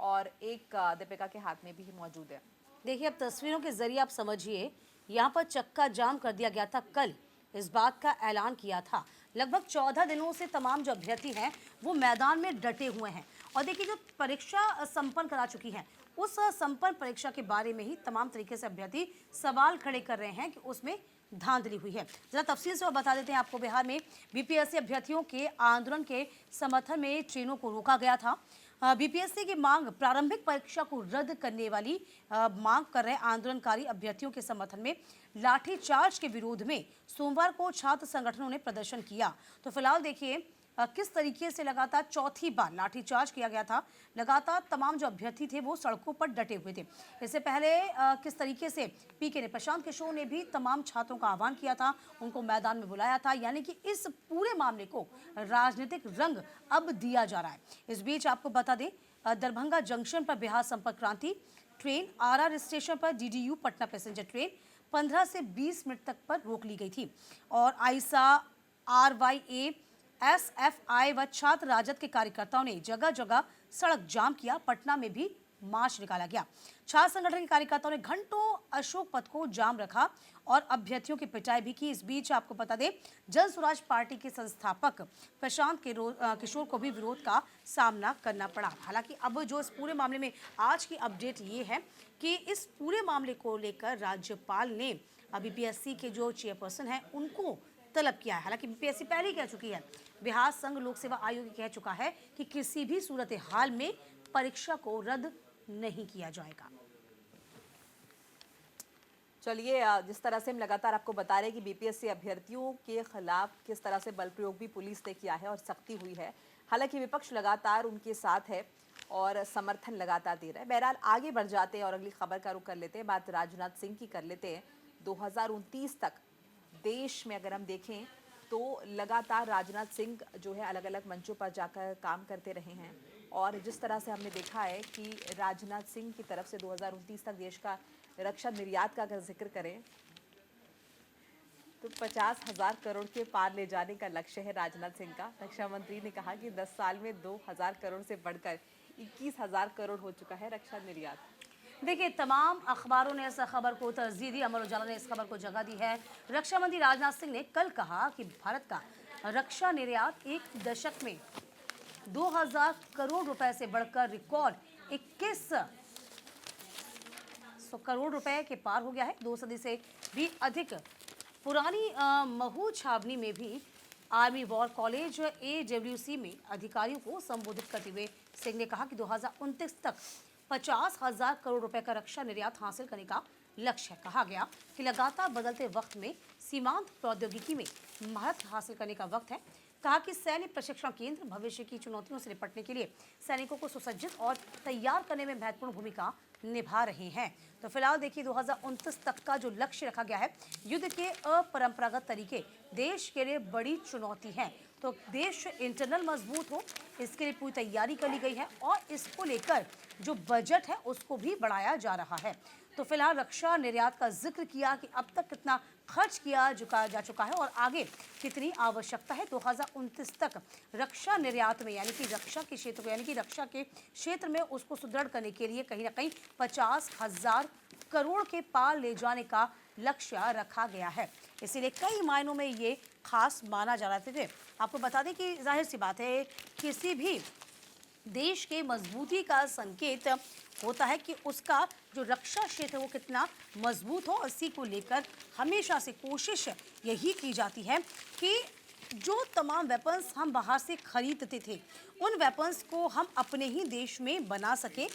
और एक दीपिका के हाथ में भी मौजूद है। देखिए, अब तस्वीरों के जरिए आप समझिए, यहाँ पर चक्का जाम कर दिया गया था। कल इस बात का ऐलान किया था। लगभग 14 दिनों से तमाम जो अभ्यर्थी हैं वो मैदान में डटे हुए हैं। और देखिए, जो परीक्षा संपन्न करा चुकी हैं, उस संपन्न परीक्षा के बारे में ही तमाम तरीके से अभ्यर्थी सवाल खड़े कर रहे हैं कि उसमें धांधली हुई है। जरा तफसील से और बता देते हैं आपको। बिहार में बीपीएससी अभ्यर्थियों के आंदोलन के समर्थन में ट्रेनों को रोका गया था। बीपीएससी की मांग, प्रारंभिक परीक्षा को रद्द करने वाली मांग कर रहे आंदोलनकारी अभ्यर्थियों के समर्थन में लाठीचार्ज के विरोध में सोमवार को छात्र संगठनों ने प्रदर्शन किया। तो फिलहाल देखिए किस तरीके से लगातार चौथी बार लाठीचार्ज किया गया था। लगातार तमाम जो अभ्यर्थी थे वो सड़कों पर डटे हुए थे। इससे पहले किस तरीके से पीके ने, प्रशांत किशोर ने भी तमाम छात्रों का आह्वान किया था, उनको मैदान में बुलाया था। यानी कि इस पूरे मामले को राजनीतिक रंग अब दिया जा रहा है। इस बीच आपको बता दें, दरभंगा जंक्शन पर बिहार संपर्क क्रांति ट्रेन, आरआर स्टेशन पर डीडीयू पटना पैसेंजर ट्रेन 15 से 20 मिनट तक पर रोक ली गई थी। और आईसा, आरवाईए, एसएफआई व छात्र राजद के कार्यकर्ताओं ने जगह जगह सड़क जाम किया। पटना में भी मार्च निकाला गया। छात्र संगठन के कार्यकर्ताओं ने घंटों अशोक पथ को जाम रखा और अभ्यर्थियों की पिटाई भी की। इस बीच आपको बता दें, जन स्वराज पार्टी के संस्थापक प्रशांत किशोर को भी विरोध का सामना करना पड़ा। हालांकि अब जो इस पूरे मामले में आज की अपडेट ये है कि इस पूरे मामले को लेकर राज्यपाल ने बीपीएससी के जो चेयरपर्सन हैं उनको तलब किया है। हालांकि बीपीएससी पहले ही कह चुकी है, बिहार संघ लोक सेवा आयोग कह चुका है कि किसी भी सूरत हाल में परीक्षा को रद्द नहीं किया जाएगा। चलिए, जिस तरह से हम लगातार आपको बता रहे हैं कि बीपीएससी अभ्यर्थियों के खिलाफ किस तरह से बल प्रयोग भी पुलिस ने किया है और सख्ती हुई है। हालांकि विपक्ष लगातार उनके साथ है और समर्थन लगातार दे रहा है। बहरहाल आगे बढ़ जाते हैं और अगली खबर का रुख कर लेते हैं। बात राजनाथ सिंह की कर लेते हैं। 2029 तक देश में अगर हम देखें तो लगातार राजनाथ सिंह जो है अलग अलग मंचों पर जाकर काम करते रहे हैं और जिस तरह से हमने देखा है कि राजनाथ सिंह की तरफ से 2029 तक देश का रक्षा निर्यात का अगर जिक्र करें तो 50,000 करोड़ के पार ले जाने का लक्ष्य है राजनाथ सिंह का। रक्षा मंत्री ने कहा कि 10 साल में 2,000 करोड़ से बढ़कर 21,000 करोड़ हो चुका है रक्षा निर्यात। देखिए, तमाम अखबारों ने इस खबर को तरजीह दी। अमर उजाला ने इस खबर को जगह दी है। रक्षा मंत्री राजनाथ सिंह ने कल कहा कि भारत का रक्षा निर्यात एक दशक में 2000 करोड़ रुपए से बढ़कर रिकॉर्ड 2100 करोड़ रुपए के पार हो गया है। 2 सदी से भी अधिक पुरानी महू छावनी में भी आर्मी वॉर कॉलेज AWC में अधिकारियों को संबोधित करते हुए सिंह ने कहा कि 2029 तक 50,000 करोड़ रुपए का रक्षा निर्यात हासिल करने का लक्ष्य है। कहा गया कि लगातार बदलते वक्त में सीमांत प्रौद्योगिकी में महारत हासिल करने का वक्त है। कहा कि सैन्य प्रशिक्षण केंद्र भविष्य की चुनौतियों से निपटने के लिए सैनिकों को सुसज्जित और तैयार करने में महत्वपूर्ण भूमिका निभा रहे हैं। तो फिलहाल देखिए, 2029 तक का जो लक्ष्य रखा गया है, युद्ध के अपरंपरागत तरीके देश के लिए बड़ी चुनौती है। तो देश इंटरनल मजबूत हो, इसके लिए पूरी तैयारी कर ली गई है और इसको लेकर जो बजट है उसको भी बढ़ाया जा रहा है। तो फिलहाल रक्षा निर्यात का जिक्र किया कि अब तक कितना खर्च किया जा चुका है और आगे कितनी आवश्यकता है 2029 तक रक्षा निर्यात में, यानी कि रक्षा के क्षेत्र को, यानी कि रक्षा के क्षेत्र में उसको सुदृढ़ करने के लिए कहीं ना कहीं 50,000 करोड़ के पार ले जाने का लक्ष्य रखा गया है। इसीलिए कई मायनों में ये खास माना जा रहा था। आपको बता दें कि जाहिर सी बात है, किसी भी देश के मजबूती का संकेत होता है कि उसका जो रक्षा क्षेत्र है वो कितना मजबूत हो। इसी को लेकर हमेशा से कोशिश यही की जाती है कि जो तमाम वेपन्स हम बाहर से खरीदते थे, उन वेपन्स को हम अपने ही देश में बना सकें,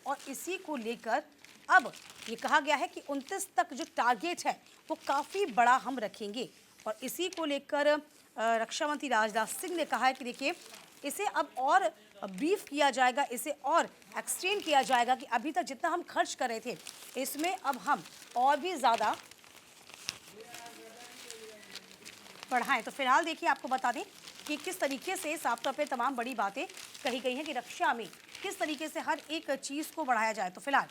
और इसी को लेकर अब ये कहा गया है कि 29 तक जो टारगेट है वो काफ़ी बड़ा हम रखेंगे। और इसी को लेकर रक्षा मंत्री राजनाथ सिंह ने कहा है कि देखिए, इसे अब और ब्रीफ किया जाएगा, इसे और एक्सटेंड किया जाएगा कि अभी तक जितना हम खर्च कर रहे थे इसमें अब हम और भी ज़्यादा बढ़ाएं। तो फिलहाल देखिए, आपको बता दें कि किस तरीके से साफ तौर पे तमाम बड़ी बातें कही गई हैं कि रक्षा में किस तरीके से हर एक चीज़ को बढ़ाया जाए। तो फिलहाल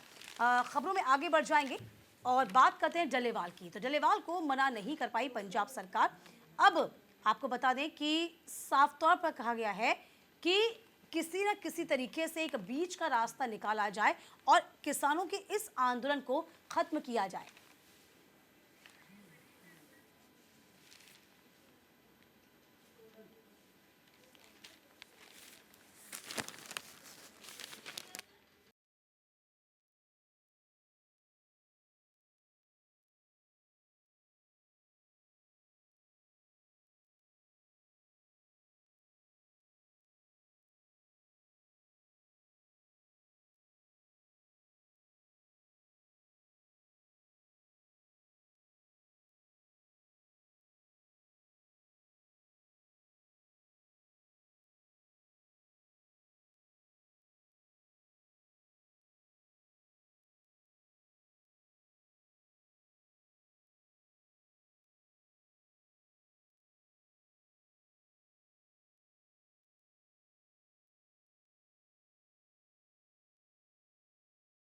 खबरों में आगे बढ़ जाएंगे और बात करते हैं डल्लेवाल की। तो डल्लेवाल को मना नहीं कर पाई पंजाब सरकार। अब आपको बता दें कि साफ तौर पर कहा गया है कि किसी न किसी तरीके से एक बीच का रास्ता निकाला जाए और किसानों के इस आंदोलन को खत्म किया जाए।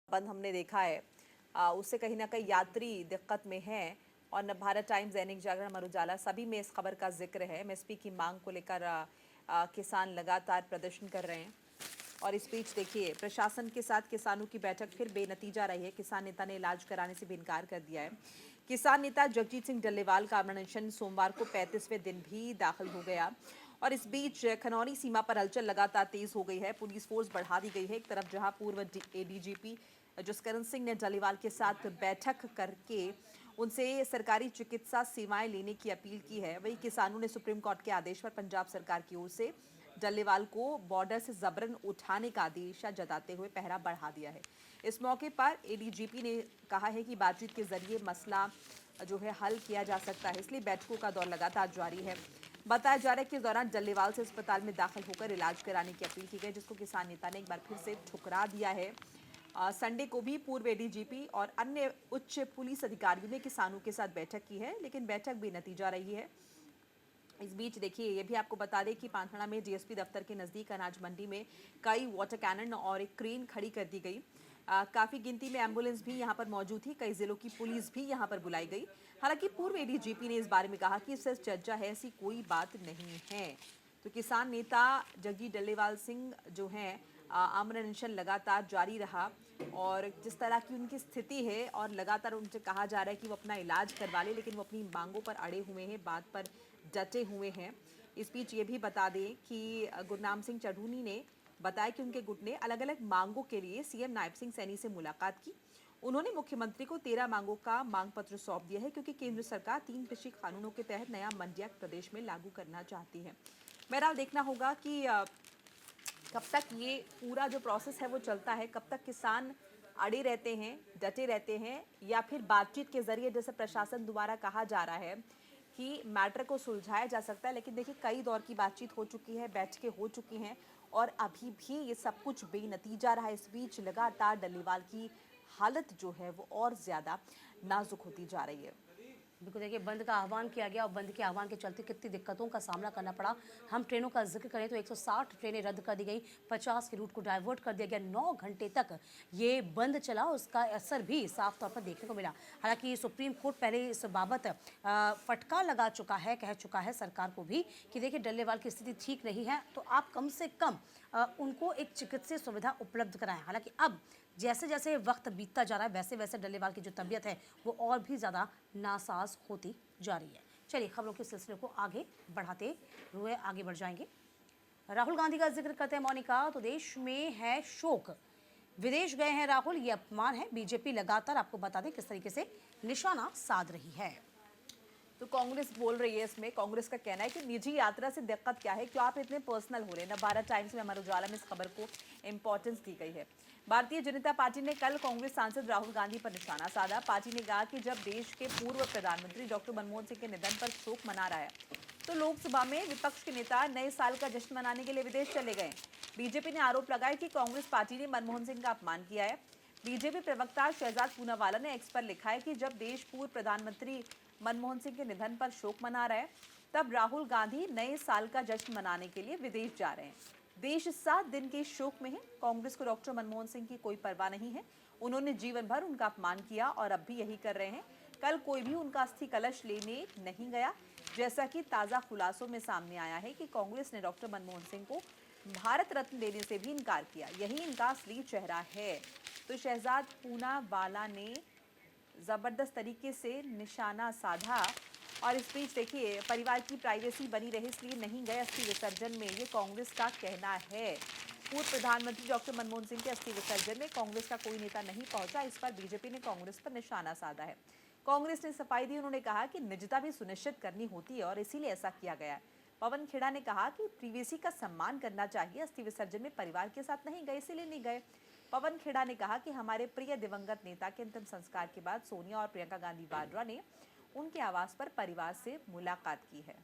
बंद हमने देखा है, उससे कहीं ना कहीं यात्री दिक्कत में हैं। और न भारत टाइम्स, दैनिक जागरण, अमर उजाला सभी में इस खबर का जिक्र है। एमएसपी की मांग को लेकर किसान लगातार प्रदर्शन कर रहे हैं। और इस बीच देखिए, प्रशासन के साथ किसानों की बैठक फिर बेनतीजा रही है। किसान नेता ने इलाज कराने से भी इनकार कर दिया है। किसान नेता जगजीत सिंह डल्लेवाल का अनशन सोमवार को 35वें दिन भी दाखिल हो गया। और इस बीच खनौरी सीमा पर हलचल लगातार तेज हो गई है। पुलिस फोर्स बढ़ा दी गई है। एक तरफ जहां पूर्व ADGP जसकरण सिंह ने डल्लेवाल के साथ बैठक करके उनसे सरकारी चिकित्सा सेवाएं लेने की अपील की है, वहीं किसानों ने सुप्रीम कोर्ट के आदेश पर पंजाब सरकार की ओर से डल्लेवाल को बॉर्डर से जबरन उठाने का आदेश जताते हुए पहरा बढ़ा दिया है। इस मौके पर ADGP ने कहा है कि बातचीत के जरिए मसला जो है हल किया जा सकता है, इसलिए बैठकों का दौर लगातार जारी है। बताया जा रहा है कि इस दौरान डल्लेवाल से अस्पताल में दाखिल होकर इलाज कराने की अपील की गई, जिसको किसान नेता ने एक बार फिर से ठुकरा दिया है। संडे को भी पूर्व ADGP और अन्य उच्च पुलिस अधिकारियों ने किसानों के साथ बैठक की है, लेकिन बैठक बेनतीजा रही है। इस बीच देखिए ये भी आपको बता दें कि पांथाना में डीएसपी दफ्तर के नजदीक अनाज मंडी में कई वाटर कैनन और एक क्रेन खड़ी कर दी गई। काफी गिनती में एम्बुलेंस भी यहां पर मौजूद थी। कई जिलों की पुलिस भी यहां पर बुलाई गई। हालांकि पूर्व एडीजीपी ने इस बारे में कहा कि इससे चर्चा है, ऐसी कोई बात नहीं है। तो किसान नेता जग्गी डल्लेवाल सिंह जो हैं, आमरण अनशन लगातार जारी रहा और जिस तरह की उनकी स्थिति है और लगातार उनसे कहा जा रहा है कि वो अपना इलाज करवा ले, लेकिन वो अपनी मांगों पर अड़े हुए हैं, बात पर डटे हुए हैं। इस बीच ये भी बता दें कि गुरनाम सिंह चढ़ूनी ने बताया कि उनके गुट ने अलग अलग मांगों के लिए सीएम नायब सिंह सैनी से मुलाकात की। उन्होंने मुख्यमंत्री को 13 मांगों का मांग पत्र सौंप दिया है, क्योंकि केंद्र सरकार 3 कृषि कानूनों के तहत नया मंडी एक्ट प्रदेश में लागू करना चाहती है। बहरहाल देखना होगा कि कब तक ये पूरा जो प्रोसेस है वो चलता है, कब तक किसान अड़े रहते हैं, डटे रहते हैं, या फिर बातचीत के जरिए जैसे प्रशासन द्वारा कहा जा रहा है कि मैटर को सुलझाया जा सकता है। लेकिन देखिए कई दौर की बातचीत हो चुकी है, बैठ के हो चुकी हैं और अभी भी ये सब कुछ बेनतीजा रहा। इस बीच लगातार डल्लेवाल की हालत जो है वो और ज़्यादा नाजुक होती जा रही है। बिल्कुल, देखिए बंद का आह्वान किया गया और बंद के आह्वान के चलते कितनी दिक्कतों का सामना करना पड़ा। हम ट्रेनों का जिक्र करें तो 160 ट्रेनें रद्द कर दी गई, 50 के रूट को डाइवर्ट कर दिया गया। 9 घंटे तक ये बंद चला, उसका असर भी साफ तौर पर देखने को मिला। हालांकि सुप्रीम कोर्ट पहले इस बाबत फटकार लगा चुका है, कह चुका है सरकार को भी कि देखिए डल्लेवाल की स्थिति ठीक नहीं है, तो आप कम से कम उनको एक चिकित्सीय सुविधा उपलब्ध कराएं। हालांकि अब जैसे जैसे वक्त बीतता जा रहा है, वैसे वैसे डल्लेवाल की जो तबीयत है वो और भी ज़्यादा नासाज होती जा रही है। चलिए खबरों के सिलसिले को आगे बढ़ाते हुए आगे बढ़ जाएंगे। राहुल गांधी का जिक्र करते हैं मोनिका, तो देश में है शोक। विदेश गए हैं राहुल, ये अपमान है। बीजेपी लगातार आपको बता दें किस तरीके से निशाना साध रही है। तो कांग्रेस बोल रही है इसमें, कांग्रेस का कहना है कि निजी यात्रा से दिक्कत क्या है, क्यों आप इतने पर्सनल हो रहे हैं। भारत टाइम्स में, अमर उजाला में इस खबर को इंपॉर्टेंस दी गई है। भारतीय जनता पार्टी ने कल कांग्रेस सांसद राहुल गांधी पर निशाना साधा। पार्टी ने कहा कि जब देश के पूर्व प्रधानमंत्री डॉक्टर मनमोहन सिंह के निधन पर शोक मना रहा है, तो लोकसभा में विपक्ष के नेता नए साल का जश्न मनाने के लिए विदेश चले गए। बीजेपी ने आरोप लगाया कि कांग्रेस पार्टी ने मनमोहन सिंह का अपमान किया है। बीजेपी प्रवक्ता शहजाद पूनावाला ने एक्स पर लिखा है कि जब देश पूर्व प्रधानमंत्री मनमोहन सिंह के निधन पर शोक मना रहा है, तब राहुल गांधी नए साल का जश्न मनाने के लिए विदेश जा रहे हैं। देश 7 दिन के शोक में है। कांग्रेस को डॉक्टर मनमोहन सिंह की कोई परवाह नहीं है। उन्होंने जीवन भर उनका अपमान किया और अब भी यही कर रहे हैं। कल कोई भी उनका अस्थि कलश लेने नहीं गया, जैसा कि ताज़ा खुलासों में सामने आया है कि कांग्रेस ने डॉक्टर मनमोहन सिंह को भारत रत्न देने से भी इनकार किया। यही इनका असली चेहरा है। तो शहजाद पूनावाला ने ज़बरदस्त तरीके से निशाना साधा। और इस बीच देखिए परिवार की प्राइवेसी बनी रहे इसलिए नहीं गए अस्थि विसर्जन में, ये कांग्रेस का कहना है। पूर्व प्रधानमंत्री डॉक्टर मनमोहन सिंह के अस्थि विसर्जन में कांग्रेस का कोई नेता नहीं पहुंचा। इस पर बीजेपी ने कांग्रेस पर निशाना साधा है। कांग्रेस ने सफाई दी। उन्होंने कहा कि निजता भी सुनिश्चित करनी होती है और इसीलिए ऐसा किया गया है। पवन खेड़ा ने कहा कि प्रीवेसी का सम्मान करना चाहिए। अस्थि विसर्जन में परिवार के साथ नहीं गए, इसीलिए नहीं गए। पवन खेड़ा ने कहा कि हमारे प्रिय दिवंगत नेता के अंतिम संस्कार के बाद सोनिया और प्रियंका गांधी वाड्रा ने उनके आवास पर परिवार से मुलाकात की है।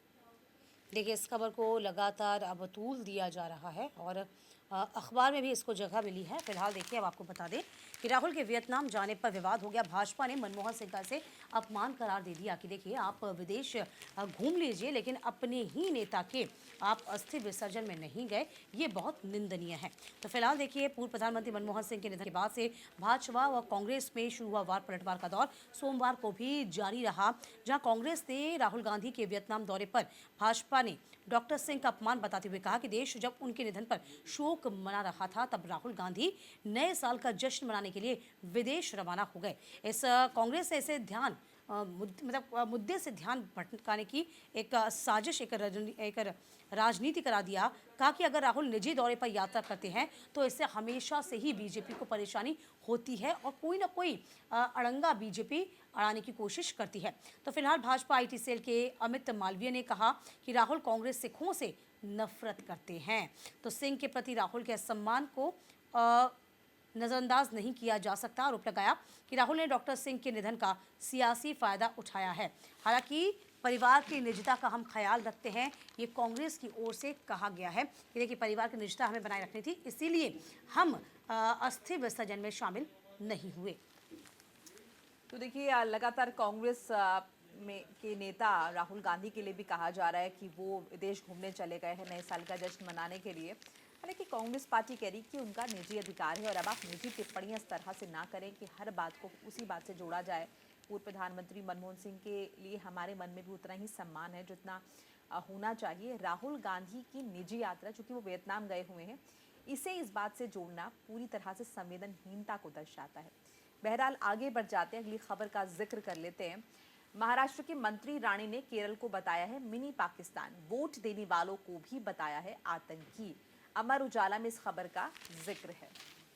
देखिए इस खबर को लगातार अब तूल दिया जा रहा है और अखबार में भी इसको जगह मिली है। फिलहाल देखिए अब आपको बता दें कि राहुल के वियतनाम जाने पर विवाद हो गया। भाजपा ने मनमोहन सिंह का इसे अपमान करार दे दिया कि देखिए आप विदेश घूम लीजिए, लेकिन अपने ही नेता के आप अस्थि विसर्जन में नहीं गए, ये बहुत निंदनीय है। तो फिलहाल देखिए पूर्व प्रधानमंत्री मनमोहन सिंह के निधन के बाद से भाजपा व कांग्रेस में शुरू हुआ वार पलटवार का दौर सोमवार को भी जारी रहा, जहां कांग्रेस ने राहुल गांधी के वियतनाम दौरे पर भाजपा ने डॉक्टर सिंह का अपमान बताते हुए कहा कि देश जब उनके निधन पर शोक मना रहा था, तब राहुल गांधी नए साल का जश्न मनाने के लिए विदेश रवाना हो गए। इस कांग्रेस से इसे ध्यान मुद्दे से ध्यान भटकाने की एक साजिश, एक राजनीति करा दिया। कहा कि अगर राहुल निजी दौरे पर यात्रा करते हैं तो इससे हमेशा से ही बीजेपी को परेशानी होती है और कोई ना कोई अड़ंगा बीजेपी अड़ाने की कोशिश करती है। तो फिलहाल भाजपा आईटी सेल के अमित मालवीय ने कहा कि राहुल कांग्रेस सिखों से नफरत करते हैं। तो सिंह के प्रति राहुल के सम्मान को नज़रअंदाज नहीं किया जा सकता। आरोप लगाया कि राहुल ने डॉक्टर सिंह के निधन का सियासी फायदा उठाया है। हालांकि परिवार की निजता का हम ख्याल रखते हैं, ये कांग्रेस की ओर से कहा गया है कि देखिए परिवार की निजता हमें बनाए रखनी थी, इसीलिए हम अस्थि विसर्जन में शामिल नहीं हुए। तो देखिए लगातार कांग्रेस में के नेता राहुल गांधी के लिए भी कहा जा रहा है कि वो विदेश घूमने चले गए हैं नए साल का जश्न मनाने के लिए। हालांकि कांग्रेस पार्टी कह रही कि उनका निजी अधिकार है और अब आप निजी टिप्पणियां इस तरह से ना करें कि हर बात को उसी बात से जोड़ा जाए। पूर्व प्रधानमंत्री मनमोहन सिंह के लिए हमारे मन में भी उतना ही सम्मान है जितना होना चाहिए। राहुल गांधी की निजी यात्रा, चूंकि वो वियतनाम गए हुए हैं, इसे इस बात से जोड़ना पूरी तरह से संवेदनहीनता को दर्शाता है। बहरहाल आगे बढ़ जाते हैं, अगली खबर का जिक्र कर लेते हैं। महाराष्ट्र की मंत्री राणी ने केरल को बताया है मिनी पाकिस्तान, वोट देने वालों को भी बताया है आतंकी। अमर उजाला में इस खबर का जिक्र है।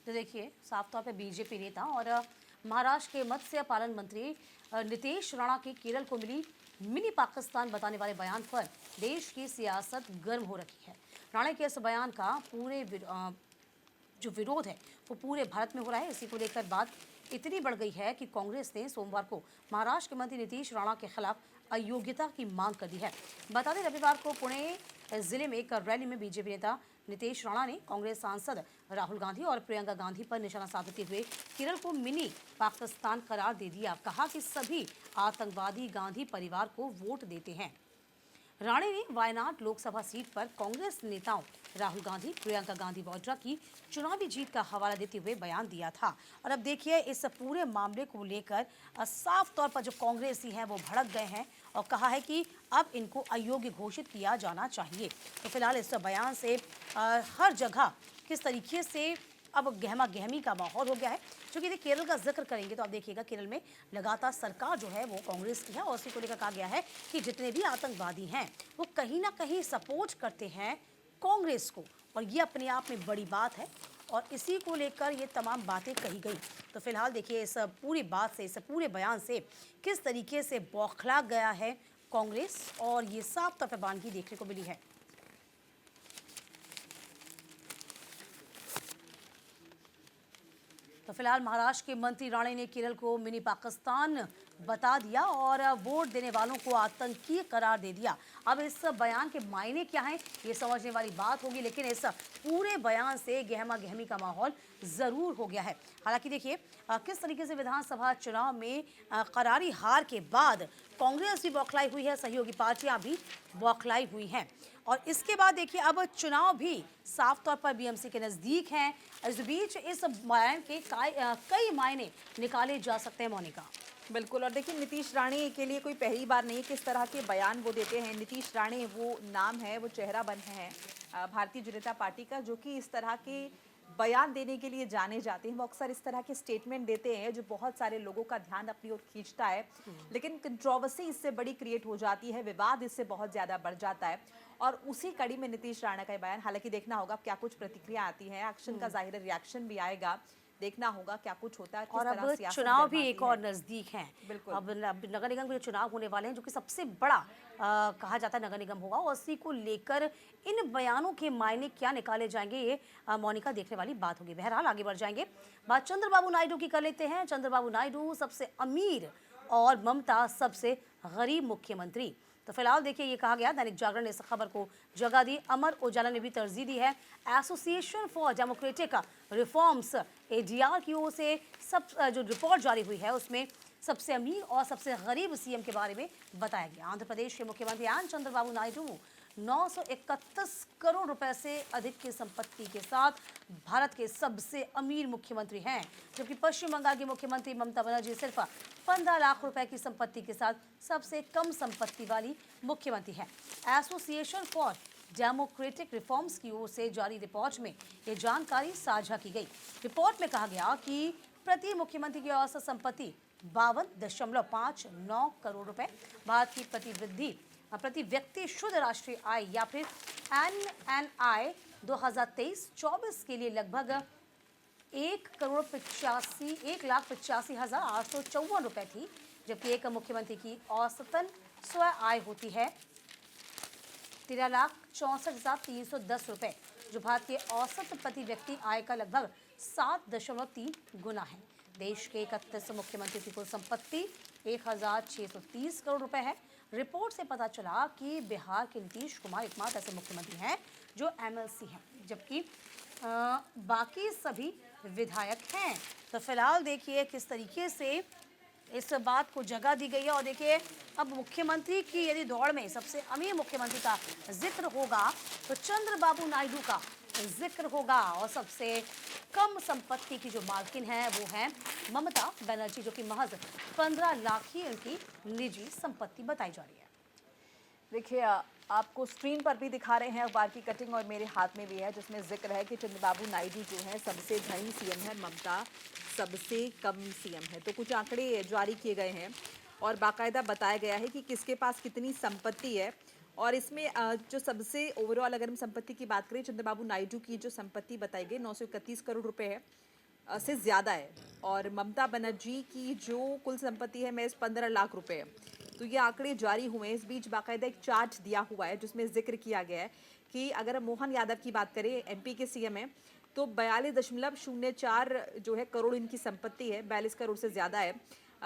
तो देखिए, साफ तौर पे बीजेपी नेता और महाराष्ट्र के मत्स्य पालन मंत्री नितेश राणा की केरल को मिली मिनी पाकिस्तान बताने वाले बयान पर देश की सियासत गर्म हो रखी है। राणा के इस बयान का जो विरोध है वो पूरे भारत में हो रहा है। इसी को लेकर बात इतनी बढ़ गई है कि कांग्रेस ने सोमवार को महाराष्ट्र के मंत्री नीतीश राणा के खिलाफ अयोग्यता की मांग कर दी है। बता दें, रविवार को पुणे जिले में एक रैली में बीजेपी नेता नीतीश राणा ने कांग्रेस सांसद राहुल गांधी और प्रियंका गांधी पर निशाना साधते हुए केरल को मिनी पाकिस्तान करार दे दिया। कहा कि सभी आतंकवादी गांधी परिवार को वोट देते हैं। राणे ने वायनाड लोकसभा सीट पर कांग्रेस नेताओं राहुल गांधी, प्रियंका गांधी वाड्रा की चुनावी जीत का हवाला देते हुए बयान दिया था। और अब देखिए, इस पूरे मामले को लेकर साफ तौर पर जो कांग्रेसी हैं वो भड़क गए हैं और कहा है कि अब इनको अयोग्य घोषित किया जाना चाहिए। तो फिलहाल इस बयान से हर जगह किस तरीके से अब गहमा गहमी का माहौल हो गया है। क्योंकि यदि केरल का जिक्र करेंगे तो आप देखिएगा, केरल में लगातार सरकार जो है वो कांग्रेस की है और उसी को लेकर कहा गया है कि जितने भी आतंकवादी हैं वो कहीं ना कहीं सपोर्ट करते हैं कांग्रेस को, और ये अपने आप में बड़ी बात है और इसी को लेकर ये तमाम बातें कही गई। तो फिलहाल देखिए, इस पूरी बात से, इस पूरे बयान से किस तरीके से बौखला गया है कांग्रेस, और ये साफ तौर पर बानगी देखने को मिली है। तो फिलहाल महाराष्ट्र के मंत्री राणे ने केरल को मिनी पाकिस्तान बता दिया और वोट देने वालों को आतंकी करार दे दिया। अब इस बयान के मायने क्या हैं ये समझने वाली बात होगी, लेकिन इस पूरे बयान से गहमा गहमी का माहौल जरूर हो गया है। हालांकि देखिए, किस तरीके से विधानसभा चुनाव में करारी हार के बाद कांग्रेस भी बौखलाई हुई है, सहयोगी पार्टियां भी बौखलाई हुई हैं, और इसके बाद देखिए अब चुनाव भी साफ तौर पर बीएमसी के नजदीक हैं। इस बीच इस बयान के कई मायने निकाले जा सकते हैं। मोनिका, बिल्कुल, और देखिए नीतीश राणे के लिए कोई पहली बार नहीं किस तरह के बयान वो देते हैं। नीतीश राणे वो नाम है, वो चेहरा बन है भारतीय जनता पार्टी का, जो कि इस तरह के बयान देने के लिए जाने जाते हैं। वो अक्सर इस तरह के स्टेटमेंट देते हैं जो बहुत सारे लोगों का ध्यान अपनी ओर खींचता है, लेकिन कंट्रोवर्सी इससे बड़ी क्रिएट हो जाती है, विवाद इससे बहुत ज़्यादा बढ़ जाता है। और उसी कड़ी में नीतीश राणे का बयान, हालांकि देखना होगा क्या कुछ प्रतिक्रिया आती है, एक्शन का जाहिर रिएक्शन भी आएगा, देखना होगा क्या कुछ होता है। किस और तरह अब सियासत चुनाव भी गरमाती एक है। और नजदीक हैं। बिल्कुल। अब नगर निगम के जो चुनाव होने वाले हैं, जो कि सबसे बड़ा कहा जाता है नगर निगम होगा, और उसी को लेकर इन बयानों के मायने क्या निकाले जाएंगे, ये मोनिका देखने वाली बात होगी। बहरहाल आगे बढ़ जाएंगे, बात चंद्रबाबू नायडू की कर लेते हैं। चंद्रबाबू नायडू सबसे अमीर और ममता सबसे गरीब मुख्यमंत्री। तो फिलहाल देखिए, ये कहा गया, दैनिक जागरण ने इस खबर को जगह दी, अमर उजाला ने भी तरजीह दी है। Association for democratic reforms ADR की ओर से सब जो रिपोर्ट जारी हुई है उसमें सबसे अमीर और सबसे गरीब सीएम के बारे में बताया गया। आंध्र प्रदेश के मुख्यमंत्री एन चंद्रबाबू नायडू 931 करोड़ रुपए से अधिक की संपत्ति के साथ भारत के सबसे अमीर मुख्यमंत्री हैं, जबकि पश्चिम बंगाल की मुख्यमंत्री ममता बनर्जी सिर्फ 15 लाख रुपए की संपत्ति के साथ सबसे कम संपत्ति वाली मुख्यमंत्री है। एसोसिएशन फॉर डेमोक्रेटिक रिफॉर्म्स की ओर से जारी रिपोर्ट में ये जानकारी साझा की गई। रिपोर्ट में कहा गया कि प्रति मुख्यमंत्री की औसत संपत्ति 52.59 करोड़ रुपए, भारत की प्रति व्यक्ति शुद्ध राष्ट्रीय आय या फिर NNI 2023-24 के लिए लगभग 1,85,854 रुपए थी, जबकि एक मुख्यमंत्री की औसतन स्व आय होती है 13,64,310 रुपए, जो भारत के औसत प्रति व्यक्ति आय का लगभग 7.3 गुना है। देश के 31 मुख्यमंत्री की कुल संपत्ति 1,630 करोड़ रुपए है। रिपोर्ट से पता चला कि बिहार के नीतीश कुमार एकमात्र ऐसे मुख्यमंत्री हैं जो MLC हैं, जबकि बाकी सभी विधायक हैं। तो फिलहाल देखिए किस तरीके से इस बात को जगह दी गई है। और देखिए, अब मुख्यमंत्री की यदि दौड़ में सबसे अमीर मुख्यमंत्री का जिक्र होगा तो चंद्रबाबू नायडू का जिक्र होगा, और सबसे कम संपत्ति की जो मालकिन है वो है ममता बनर्जी, जो कि महज 15 लाख ही उनकी निजी संपत्ति बताई जा रही है। देखिए, आपको स्क्रीन पर भी दिखा रहे हैं अखबार की कटिंग, और मेरे हाथ में भी है, जिसमें जिक्र है कि चंद्रबाबू नायडू जो है सबसे धनी सीएम है, ममता सबसे कम सीएम है। तो कुछ आंकड़े जारी किए गए हैं और बाकायदा बताया गया है कि किसके पास कितनी संपत्ति है। और इसमें जो सबसे ओवरऑल अगर हम संपत्ति की बात करें, चंद्रबाबू नायडू की जो संपत्ति बताई गई 931 करोड़ रुपए है, से ज़्यादा है। और ममता बनर्जी की जो कुल संपत्ति है महज 15 लाख रुपए है। तो ये आंकड़े जारी हुए हैं। इस बीच बाकायदा एक चार्ट दिया हुआ है जिसमें जिक्र किया गया है कि अगर हम मोहन यादव की बात करें, एमपी के सीएम है, तो 42.04 जो है करोड़ इनकी संपत्ति है, 42 करोड़ से ज़्यादा है।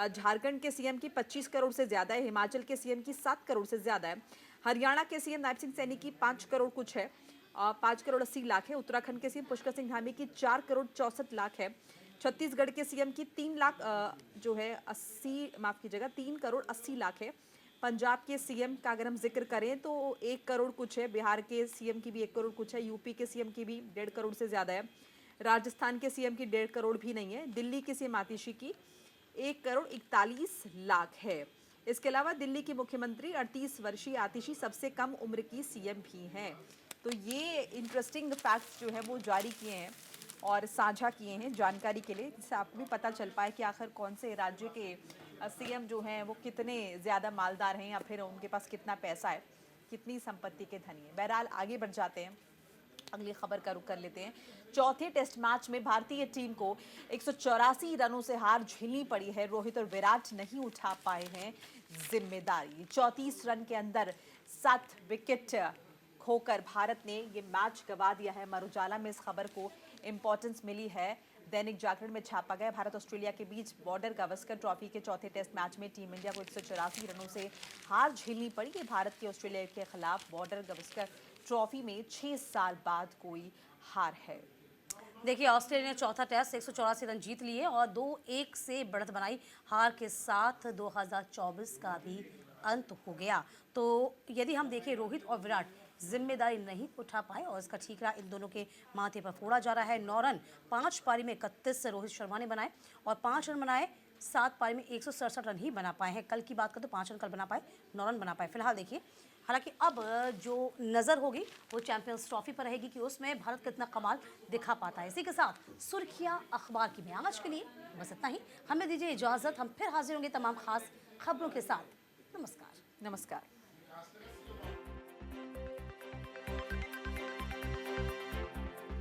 झारखंड के सीएम की 25 करोड़ से ज़्यादा है, हिमाचल के सीएम की 7 करोड़ से ज़्यादा है, हरियाणा के सीएम नायब सिंह सैनी की 5 करोड़ कुछ है, 5 करोड़ 80 लाख है, उत्तराखंड के सीएम पुष्कर सिंह धामी की 4 करोड़ 64 लाख है, छत्तीसगढ़ के सीएम की 3 लाख जो है 3 करोड़ 80 लाख है, पंजाब के सीएम का अगर हम जिक्र करें तो 1 करोड़ कुछ है, बिहार के सीएम की भी 1 करोड़ कुछ है, यूपी के सीएम की भी 1.5 करोड़ से ज़्यादा है, राजस्थान के सीएम की 1.5 करोड़ भी नहीं है, दिल्ली के सीएम आतिशी की 1 करोड़ 41 लाख है। इसके अलावा दिल्ली की मुख्यमंत्री 38 वर्षीय आतिशी सबसे कम उम्र की सीएम भी हैं। तो ये इंटरेस्टिंग फैक्ट्स जो है वो जारी किए हैं और साझा किए हैं जानकारी के लिए, जिससे आपको भी पता चल पाए कि आखिर कौन से राज्य के सीएम जो हैं वो कितने ज़्यादा मालदार हैं या फिर उनके पास कितना पैसा है, कितनी संपत्ति के धनी है। बहरहाल आगे बढ़ जाते हैं, अगली खबर का रुख कर लेते हैं। चौथे टेस्ट मैच में भारतीय टीम को 184 रनों से हार झेलनी पड़ी है। रोहित और विराट नहीं उठा पाए हैं जिम्मेदारी। 34 रन के अंदर 7 विकेट खोकर भारत ने ये मैच गंवा दिया है। अमर उजाला में इस खबर को इंपॉर्टेंस मिली है। दैनिक जागरण में छापा गया। भारत ऑस्ट्रेलिया के बीच बॉर्डर गावस्कर ट्रॉफी के चौथे टेस्ट मैच में टीम इंडिया को 184 रनों से हार झेलनी पड़ी है। भारत की ऑस्ट्रेलिया के खिलाफ बॉर्डर गावस्कर ट्रॉफी में 6 साल बाद कोई हार है। देखिए, ऑस्ट्रेलिया ने चौथा टेस्ट 184 रन जीत लिए और 2-1 से बढ़त बनाई। हार के साथ 2024 का भी अंत हो गया। तो यदि हम देखें, रोहित और विराट जिम्मेदारी नहीं उठा पाए और इसका ठीकरा इन दोनों के माथे पर फोड़ा जा रहा है। 9 रन 5 पारी में 31 रोहित शर्मा ने बनाए और 5 रन बनाए 7 पारी में 167 रन ही बना पाए हैं। कल की बात करें तो 5 रन कल बना पाए, 9 रन बना पाए। फिलहाल देखिए, हालांकि अब जो नज़र होगी वो चैंपियंस ट्रॉफी पर रहेगी कि उसमें भारत कितना कमाल दिखा पाता है। इसी के साथ सुर्खियां अखबार की में आज के लिए बस इतना ही। हमें दीजिए इजाज़त, हम फिर हाजिर होंगे तमाम खास खबरों के साथ। नमस्कार। नमस्कार।